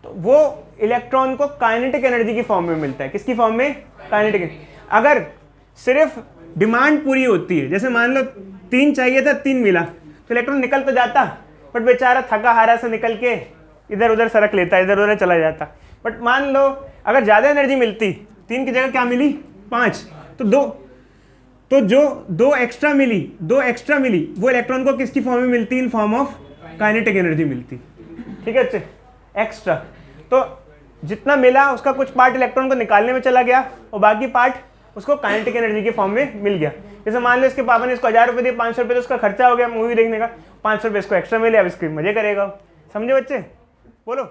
तो वो इलेक्ट्रॉन को काइनेटिक एनर्जी की फॉर्म में मिलता है। किसकी फॉर्म में, काइनेटिक। अगर सिर्फ डिमांड पूरी होती है, जैसे मान लो 3 चाहिए था, 3 मिला, तो इलेक्ट्रॉन निकल तो जाता, बट बेचारा थका हारा से निकल के इधर उधर सरक लेता, इधर उधर चला जाता। बट मान लो अगर ज़्यादा एनर्जी मिलती, 3 की जगह क्या मिली 5, तो जो 2 एक्स्ट्रा मिली वो इलेक्ट्रॉन को किसकी फॉर्म में मिलती, in form of kinetic energy मिलती। ठीक है अच्छे, एक्स्ट्रा। तो जितना मिला उसका कुछ पार्ट इलेक्ट्रॉन को निकालने में चला गया और बाकी पार्ट उसको काइनेटिक एनर्जी के फॉर्म में मिल गया। जैसे मान लो इसके पापा ने इसको 1000 रुपये दिए, 500 रुपये तो उसका खर्चा हो गया मूवी देखने का, 500 रुपये इसको एक्स्ट्रा मिले, अब इसके मजे करेगा। समझे बच्चे, बोलो।